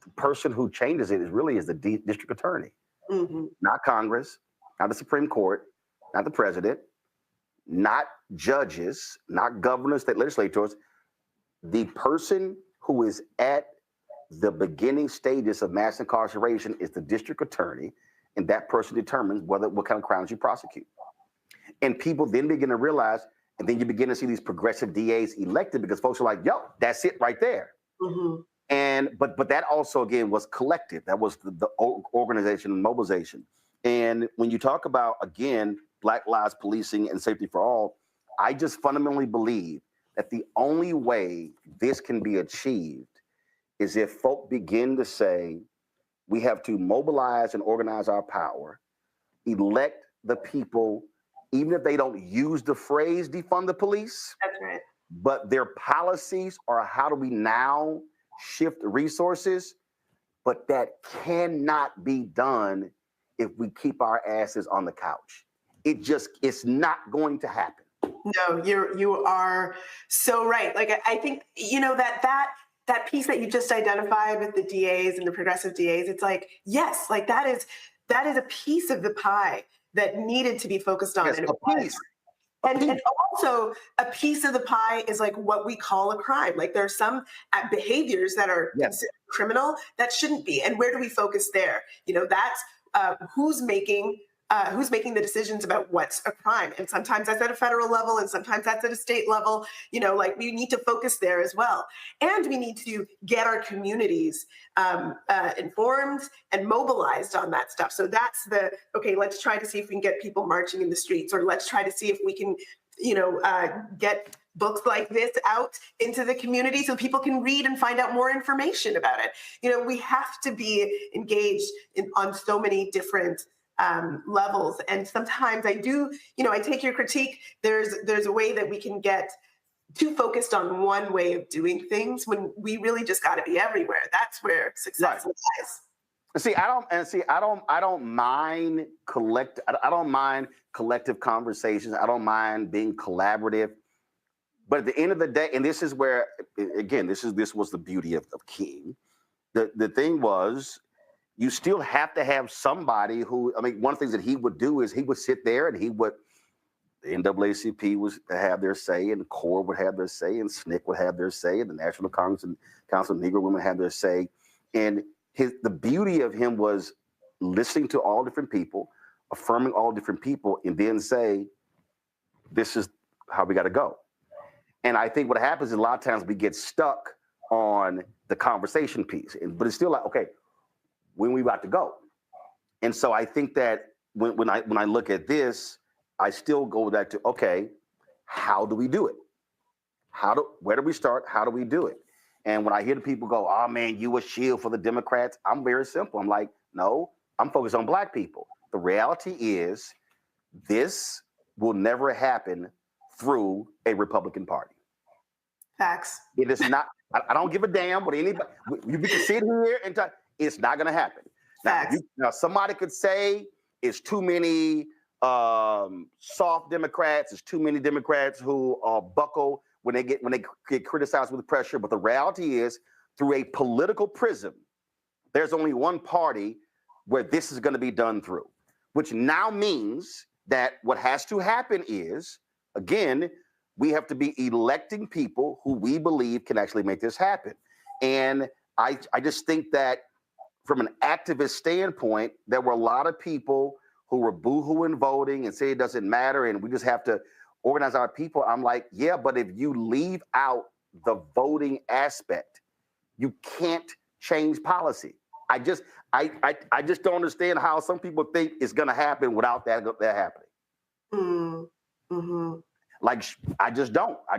the person who changes it is the district attorney, not Congress, not the Supreme Court, not the president, not judges, not governors, state legislators. The person who is at the beginning stages of mass incarceration is the district attorney, and that person determines what kind of crimes you prosecute. And people then begin to realize, and then you begin to see these progressive DAs elected because folks are like, yo, that's it right there. And but that also again was collective. That was the organization and mobilization. And when you talk about again Black lives policing and safety for all, I just fundamentally believe that the only way this can be achieved is if folk begin to say we have to mobilize and organize our power, elect the people, even if they don't use the phrase defund the police.
That's right.
But their policies are how do we now shift resources, but that cannot be done if we keep our asses on the couch. It's not going to happen.
No, you are so right. Like I think, that piece that you just identified with the DAs and the progressive DAs, it's like, yes, like that is a piece of the pie that needed to be focused on.
Yes,
and also a piece of the pie is like what we call a crime. Like there are some behaviors that are considered criminal that shouldn't be. And where do we focus there? That's who's making the decisions about what's a crime. And sometimes that's at a federal level and sometimes that's at a state level. Like we need to focus there as well. And we need to get our communities informed and mobilized on that stuff. So that's let's try to see if we can get people marching in the streets, or let's try to see if we can, get books like this out into the community so people can read and find out more information about it. We have to be engaged on so many different levels. And sometimes I do, I take your critique. There's a way that we can get too focused on one way of doing things when we really just got to be everywhere. That's where success lies.
I don't mind collective conversations. I don't mind being collaborative. But at the end of the day, and this is where, again, this was the beauty of King. The thing was, you still have to have somebody who, one of the things that he would do is he would sit there and the NAACP would have their say, and the CORE would have their say, and SNCC would have their say, and the National Congress and Council of Negro Women have their say. And the beauty of him was listening to all different people, affirming all different people, and then say, this is how we got to go. And I think what happens is a lot of times we get stuck on the conversation piece, but it's still like, okay, when we about to go. And so I think that when I look at this, I still go back to, okay, how do we do it? Where do we start? How do we do it? And when I hear the people go, oh man, you a shield for the Democrats, I'm very simple. I'm like, no, I'm focused on Black people. The reality is this will never happen through a Republican Party.
Facts.
It is not, I don't give a damn what anybody, you can sit here and talk. It's not going to happen. Now, somebody could say it's too many soft Democrats. It's too many Democrats who buckle when they get criticized with pressure. But the reality is, through a political prism, there's only one party where this is going to be done through, which now means that what has to happen is, again, we have to be electing people who we believe can actually make this happen. And I just think that from an activist standpoint, there were a lot of people who were boohooing voting and say it doesn't matter and we just have to organize our people. I'm like, yeah, but if you leave out the voting aspect, you can't change policy. I just don't understand how some people think it's going to happen without that happening.
Mm-hmm.
Like, I just don't. I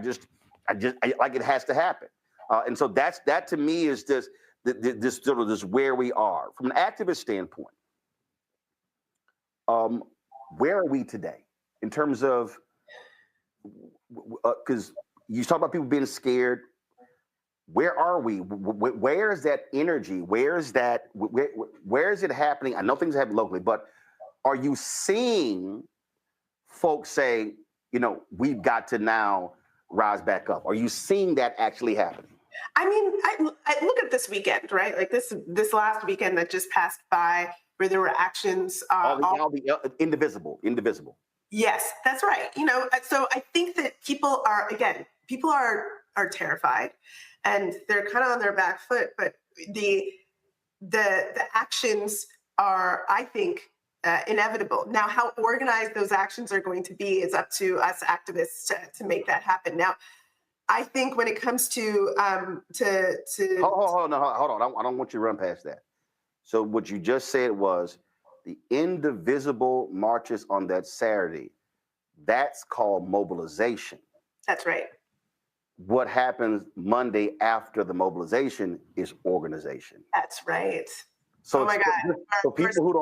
like it has to happen. And so that to me is just this sort of this where we are from an activist standpoint. Where are we today in terms of, because you talk about people being scared. Where are we? Where is that energy? Where is it happening? I know things happen locally, but are you seeing folks say, we've got to now rise back up? Are you seeing that actually happening?
I mean, I look at this weekend, right? Like this last weekend that just passed by, where there were actions.
All the indivisible.
Yes, that's right. So I think that people are terrified, and they're kind of on their back foot. But the actions are, I think, inevitable. Now, how organized those actions are going to be is up to us activists to make that happen. Now, I think when it comes to
hold on. I don't want you to run past that. So what you just said was the indivisible marches on that Saturday. That's called mobilization.
That's right.
What happens Monday after the mobilization is organization.
That's right.
So
oh my God.
So people who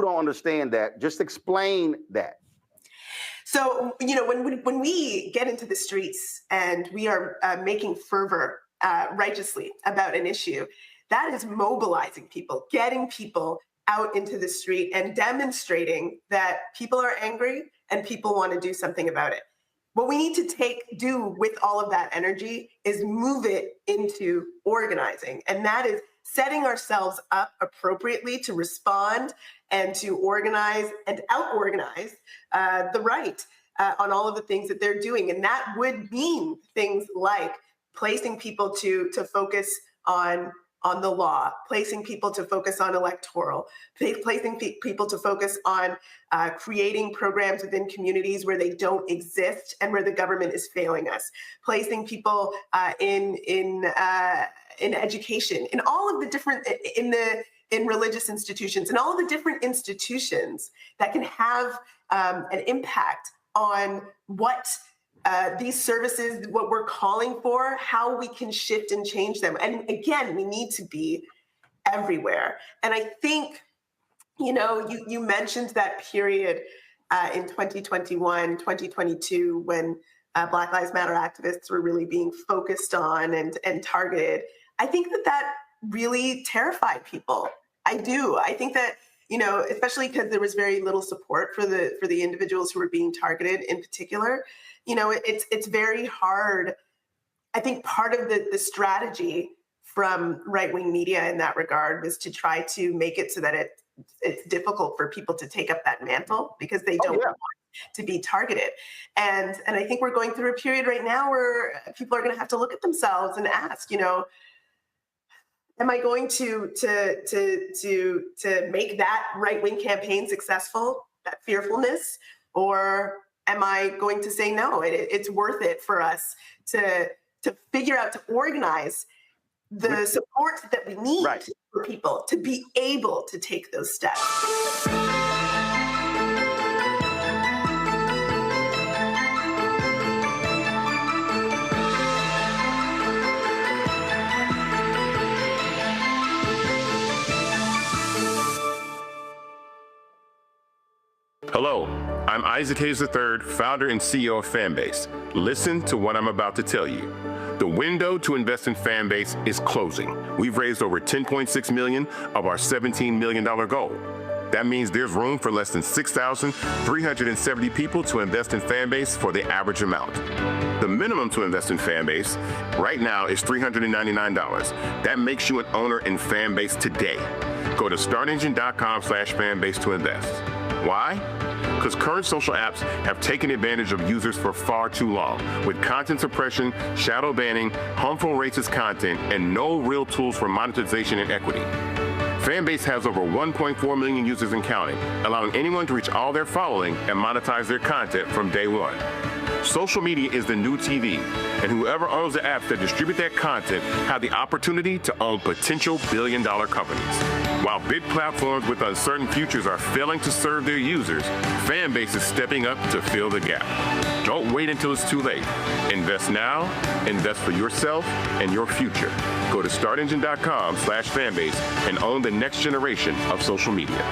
don't understand that, just explain that.
So, when we get into the streets and we are making fervor righteously about an issue, that is mobilizing people, getting people out into the street and demonstrating that people are angry and people want to do something about it. What we need to do with all of that energy is move it into organizing. And that is setting ourselves up appropriately to respond and to organize and out-organize the right on all of the things that they're doing. And that would mean things like placing people to focus on the law, placing people to focus on electoral, placing people to focus on creating programs within communities where they don't exist and where the government is failing us, placing people in education, in all of the different, in religious institutions, and all of the different institutions that can have an impact on what these services, what we're calling for, how we can shift and change them. And again, we need to be everywhere. And I think, you mentioned that period in 2021, 2022, when Black Lives Matter activists were really being focused on and targeted. I think that really terrified people. I do. I think that, especially because there was very little support for the individuals who were being targeted in particular. It's very hard. I think part of the strategy from right-wing media in that regard was to try to make it so that it's difficult for people to take up that mantle because they don't want to be targeted. And I think we're going through a period right now where people are going to have to look at themselves and ask, am I going to make that right-wing campaign successful, that fearfulness, or am I going to say, no, it's worth it for us to figure out, to organize the support that we need for people to be able to take those steps?
Hello, I'm Isaac Hayes III, founder and CEO of Fanbase. Listen to what I'm about to tell you. The window to invest in Fanbase is closing. We've raised over $10.6 million of our $17 million goal. That means there's room for less than 6,370 people to invest in Fanbase for the average amount. The minimum to invest in Fanbase right now is $399. That makes you an owner in Fanbase today. Go to startengine.com/fanbase to invest. Why? because current social apps have taken advantage of users for far too long, with content suppression, shadow banning, harmful racist content, and no real tools for monetization and equity. Fanbase has over 1.4 million users and counting, allowing anyone to reach all their following and monetize their content from day one. Social media is the new TV, and whoever owns the apps that distribute that content have the opportunity to own potential billion-dollar companies. While big platforms with uncertain futures are failing to serve their users, Fanbase is stepping up to fill the gap. Don't wait until it's too late. Invest now, invest for yourself and your future. Go to startengine.com/fanbase and own the next generation of social media.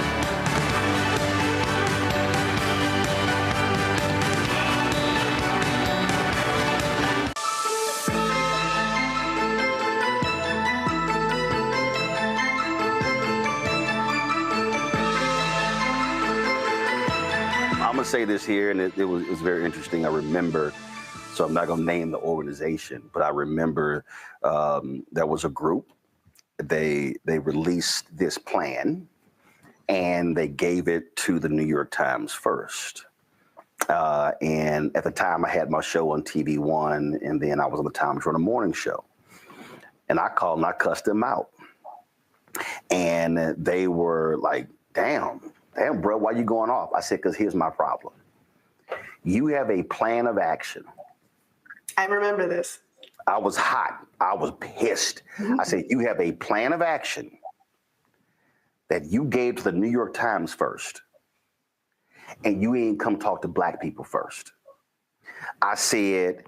I'm going to say this here, and it was very interesting. I remember, so I'm not going to name the organization, but I remember there was a group. They released this plan, and they gave it to the New York Times first. And at the time, I had my show on TV One, and then I was on the Times Running morning show. And I called and I cussed them out. And they were like, damn, bro, why you going off? I said, because here's my problem. You have a plan of action.
I remember this.
I was hot. I was pissed. I said, you have a plan of action that you gave to the New York Times first, and you ain't come talk to black people first. I said,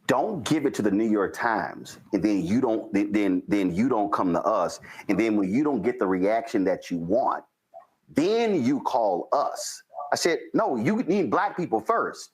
don't give it to the New York Times, and then you don't come to us, and then when you don't get the reaction that you want, then you call us. I said, no, you need black people first.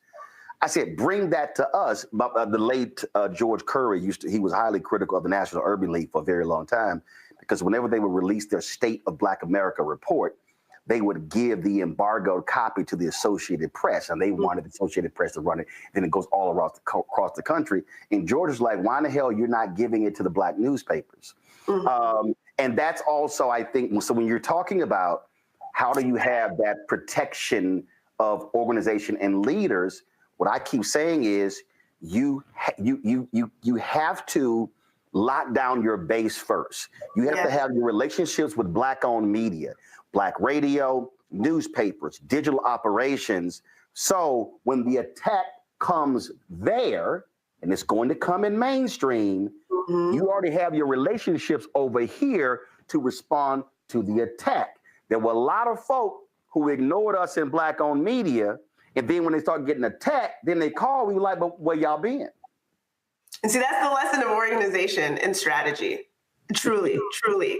I said, bring that to us. The late George Curry he was highly critical of the National Urban League for a very long time, because whenever they would release their State of Black America report, they would give the embargoed copy to the Associated Press, and they wanted the Associated Press to run it. Then it goes all across the country. And George was like, why in the hell you're not giving it to the black newspapers? And that's also, I think, so when you're talking about how do you have that protection of organization and leaders, what I keep saying is you have to lock down your base first. You have to have your relationships with black-owned media, black radio, newspapers, digital operations. So when the attack comes there, and it's going to come in mainstream, you already have your relationships over here to respond to the attack. There were a lot of folk who ignored us in black-owned media, and then when they start getting attacked, then they call, we were like, but where y'all been?
And see, that's the lesson of organization and strategy. Truly.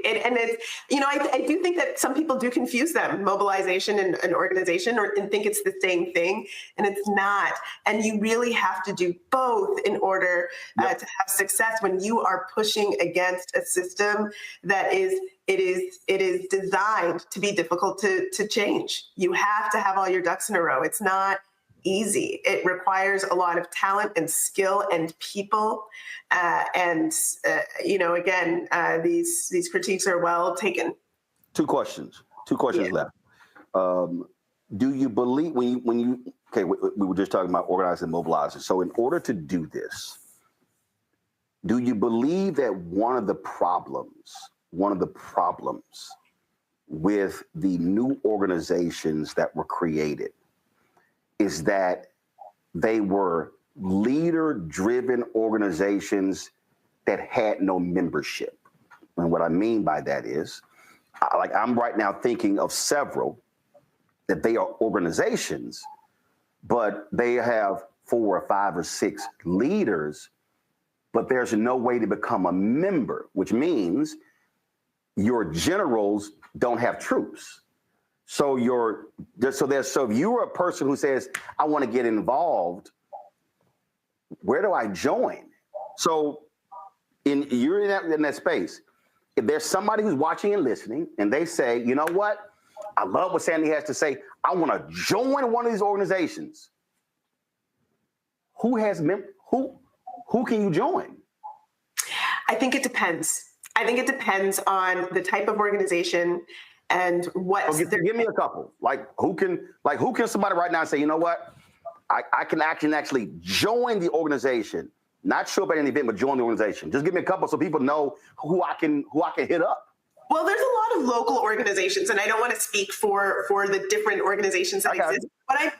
And it's, I do think that some people do confuse them, mobilization and organization, and think it's the same thing, and it's not. And you really have to do both in order to have success when you are pushing against a system that is designed to be difficult to change. You have to have all your ducks in a row. It's not easy. It requires a lot of talent and skill and people. These critiques are well taken. Two questions left. Do you believe we were just talking about organizing and mobilizing. So in order to do this, do you believe that one of the problems with the new organizations that were created is that they were leader-driven organizations that had no membership? And what I mean by that is, I'm right now thinking of several that they are organizations, but they have 4 or 5 or 6 leaders, but there's no way to become a member, which means your generals don't have troops. So if you are a person who says, I want to get involved, where do I join? So you're in that space. If there's somebody who's watching and listening and they say, you know what? I love what Sandy has to say. I want to join one of these organizations. Who can you join? I think it depends. I think it depends on the type of organization and what.
So give me a couple. Like who can somebody right now say, you know what, I can actually join the organization, not show up at an event, but join the organization. Just give me a couple so people know who I can hit up.
Well, there's a lot of local organizations, and I don't want to speak for the different organizations that exist.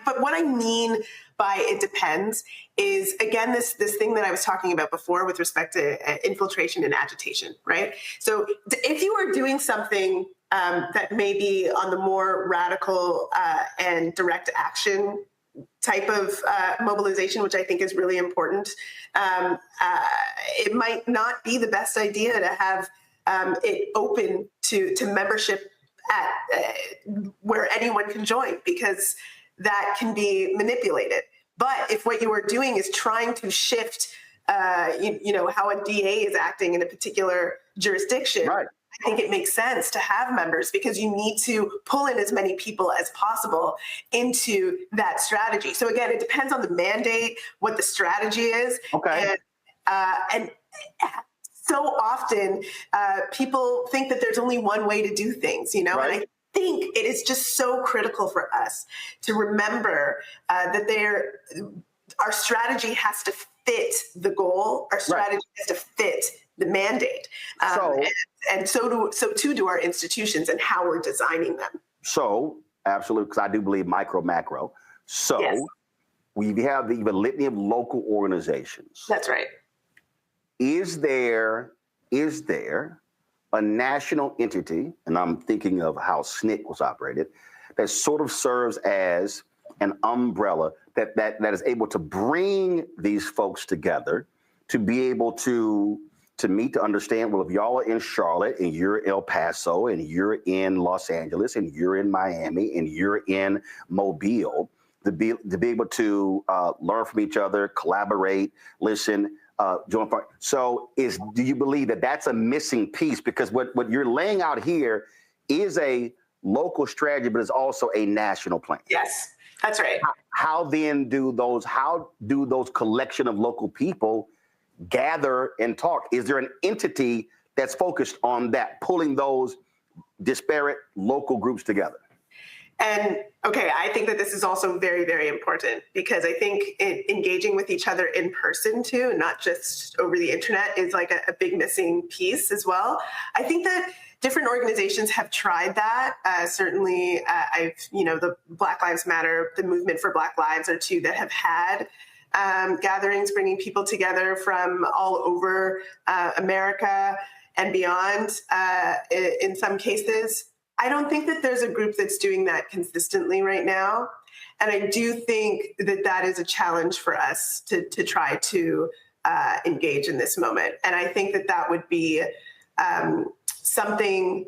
But what I mean by it depends is, again, this thing that I was talking about before with respect to infiltration and agitation, right? So if you are doing something that may be on the more radical and direct action type of mobilization, which I think is really important, it might not be the best idea to have it open to membership at where anyone can join, because that can be manipulated. But if what you are doing is trying to shift, how a DA is acting in a particular jurisdiction, right, I think it makes sense to have members, because you need to pull in as many people as possible into that strategy. So again, it depends on the mandate, what the strategy is.
Okay.
And so often people think that there's only one way to do things, right? And I think it is just so critical for us to remember that our strategy has to fit the goal. Our strategy has to fit the mandate. And so too do our institutions and how we're designing them.
So, absolutely, because I do believe micro, macro. So yes, we have the litany of local organizations.
That's right.
Is there a national entity, and I'm thinking of how SNCC was operated, that sort of serves as an umbrella that is able to bring these folks together to be able to meet, to understand, well, if y'all are in Charlotte and you're El Paso and you're in Los Angeles and you're in Miami and you're in Mobile, to be able to learn from each other, collaborate, listen, join. So do you believe that that's a missing piece? Because what you're laying out here is a local strategy, but it's also a national plan.
Yes, that's right.
How then do those collection of local people gather and talk? Is there an entity that's focused on that, pulling those disparate local groups together?
And okay, I think that this is also very, very important, because I think engaging with each other in person too, not just over the internet, is like a big missing piece as well. I think that different organizations have tried that. Certainly, the Black Lives Matter, the Movement for Black Lives are two that have had gatherings bringing people together from all over America and beyond in some cases. I don't think that there's a group that's doing that consistently right now. And I do think that that is a challenge for us to try to engage in this moment. And I think that that would be something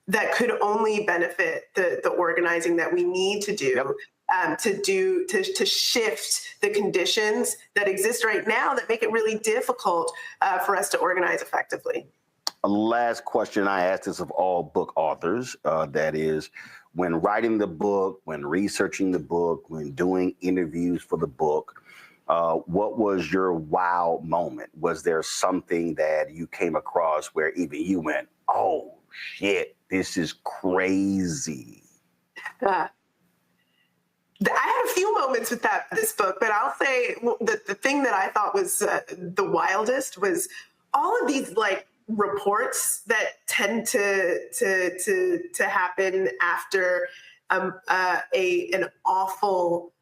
that could only benefit the organizing that we need to do. Yep. To shift the conditions that exist right now that make it really difficult for us to organize effectively.
A last question I ask this of all book authors, that is, when writing the book, when researching the book, when doing interviews for the book, what was your wow moment? Was there something that you came across where even you went, oh shit, this is crazy?
I had a few moments with this book, but I'll say the thing that I thought was the wildest was all of these reports that tend to happen after an awful,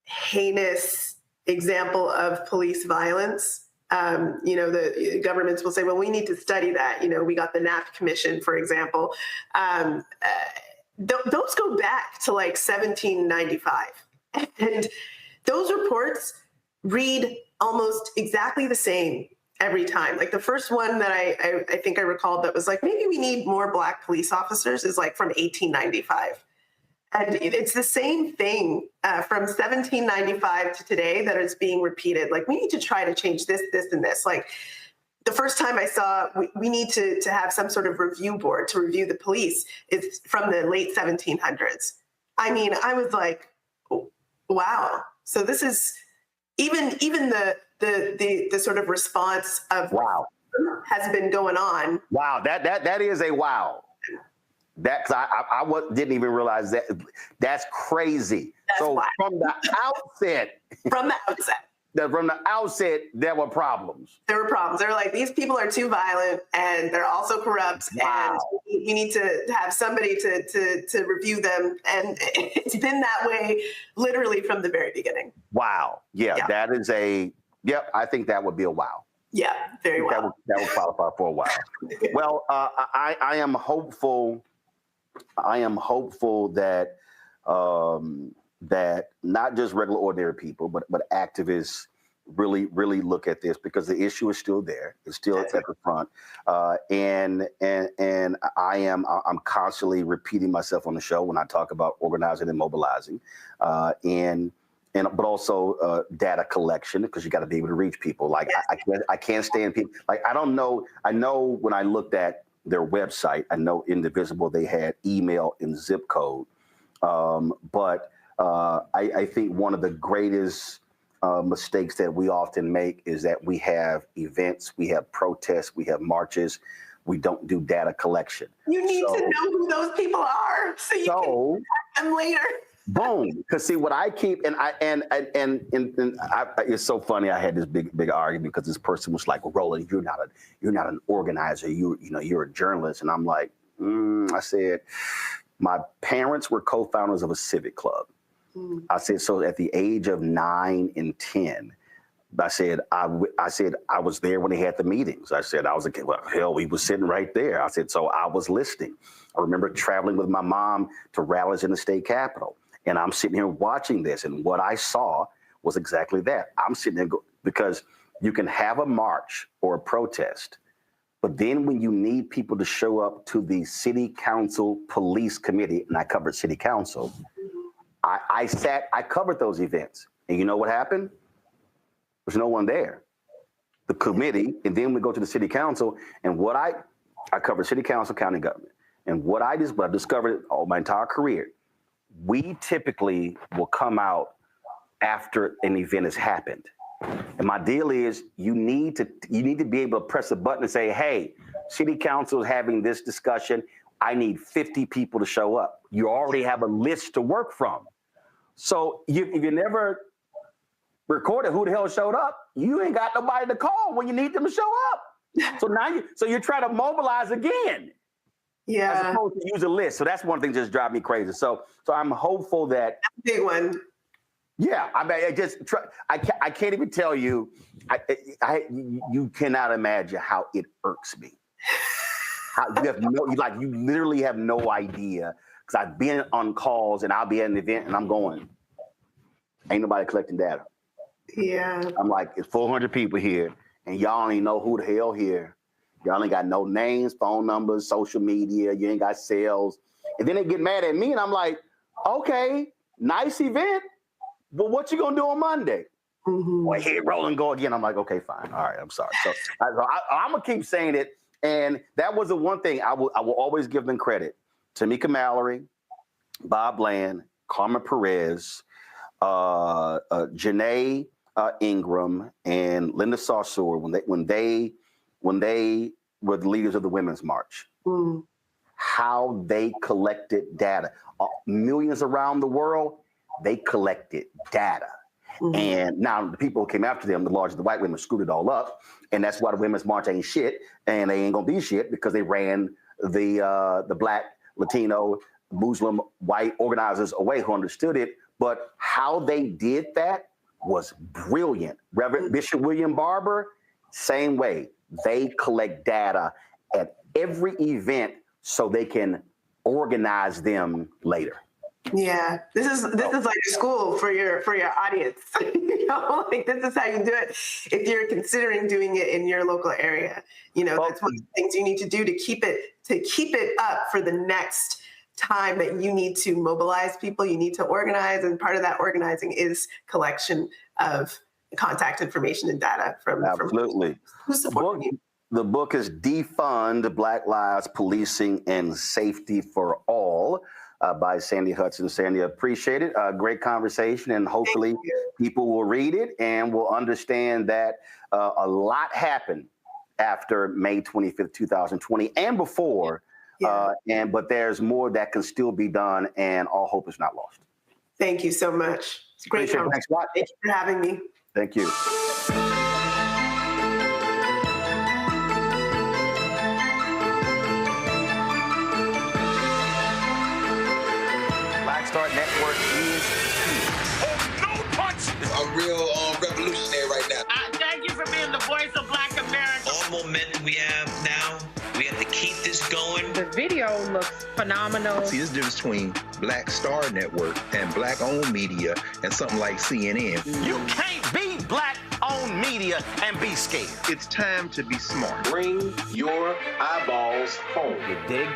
heinous example of police violence. The governments will say, well, we need to study that. We got the Knapp Commission, for example. Those go back to 1795. And those reports read almost exactly the same every time. The first one that I think I recalled that was maybe we need more Black police officers is from 1895. And it's the same thing from 1795 to today that is being repeated. We need to try to change this, this, and this. The first time I saw we need to have some sort of review board to review the police is from the late 1700s. I mean, I was like, wow. So this is even the sort of response of
wow
has been going on.
Wow, that is a wow. Because I didn't even realize that. That's crazy.
That's
so
wild.
from the outset, there were problems.
There were problems. They were like, these people are too violent and they're also corrupt.
Wow.
And we need to have somebody to review them. And it's been that way literally from the very beginning.
Wow. Yeah. That is I think that would be a wow.
Yeah, very well.
That would qualify for a while. Well, I am hopeful. I am hopeful that that not just regular ordinary people, but activists really look at this, because the issue is still there. It's still at the front, and I'm constantly repeating myself on the show when I talk about organizing and mobilizing, but also data collection, because you got to be able to reach people. Like I can't stand people. Like I don't know. I know when I looked at their website, I know Indivisible, they had email and zip code, but I think one of the greatest mistakes that we often make is that we have events, we have protests, we have marches. We don't do data collection.
You need to know who those people are so you can contact them later.
Boom. Because see what I keep, it's so funny. I had this big argument because this person was like, well, Roland, you're not an organizer. You're a journalist. And I'm like, I said, my parents were co-founders of a civic club. I said, so at the age of 9 and 10, I said I was there when they had the meetings. I said I was a kid. Well, hell, we was sitting right there. I said, so I was listening. I remember traveling with my mom to rallies in the state capitol. And I'm sitting here watching this, and what I saw was exactly that. I'm sitting there because you can have a march or a protest, but then when you need people to show up to the city council police committee, and I covered city council, I covered those events. And you know what happened? There's no one there. The committee, and then we go to the city council, and what I covered city council, county government. And what I discovered all my entire career, we typically will come out after an event has happened. And my deal is you need to be able to press a button and say, hey, city council is having this discussion. I need 50 people to show up. You already have a list to work from. So if you never recorded who the hell showed up, you ain't got nobody to call when you need them to show up. So you're trying to mobilize again.
Yeah.
As opposed to use a list. So that's one thing that just drives me crazy. So I'm hopeful that
big one.
Yeah, I mean, I can't even tell you. You cannot imagine how it irks me. You literally have no idea, because I've been on calls and I'll be at an event and I'm going, ain't nobody collecting data.
Yeah.
I'm like, it's 400 people here and y'all don't even know who the hell here. Y'all ain't got no names, phone numbers, social media. You ain't got sales. And then they get mad at me and I'm like, okay, nice event. But what you gonna do on Monday? Well, here, Roland, go again. I'm like, okay, fine. All right, I'm sorry. So I'm gonna keep saying it. And that was the one thing I will always give them credit. Tamika Mallory, Bob Bland, Carmen Perez, Janae Ingram, and Linda Sarsour, when they were the leaders of the Women's March, how they collected data. Millions around the world, they collected data. And now the people who came after them, the white women, screwed it all up. And that's why the Women's March ain't shit. And they ain't gonna be shit, because they ran the Black, Latino, Muslim, white organizers away who understood it. But how they did that was brilliant. Reverend Bishop William Barber, same way. They collect data at every event so they can organize them later.
Yeah, this is like a school for your audience. This is how you do it if you're considering doing it in your local area. That's one of the things you need to do to keep it up for the next time that you need to mobilize people. You need to organize, and part of that organizing is collection of contact information and data from
absolutely.
Who's supporting you.
The book is Defund Black Lives, Policing and Safety for All, by Sandy Hudson. Sandy, appreciate it. Great conversation, and hopefully people will read it and will understand that a lot happened after May 25th, 2020, and before, But there's more that can still be done, and all hope is not lost.
Thank you so much. It's a great conversation.
Thanks a lot.
Thank you for having me.
Thank you. Black Star Network is here.
No punch! I'm real revolutionary right now.
Thank you for being the voice of Black America.
All momentum we have now, we have to keep this going.
The video looks phenomenal.
See, this difference between Black Star Network and black-owned media and something like CNN.
You can't be black-owned media and be scared.
It's time to be smart.
Bring your eyeballs home.
You dig?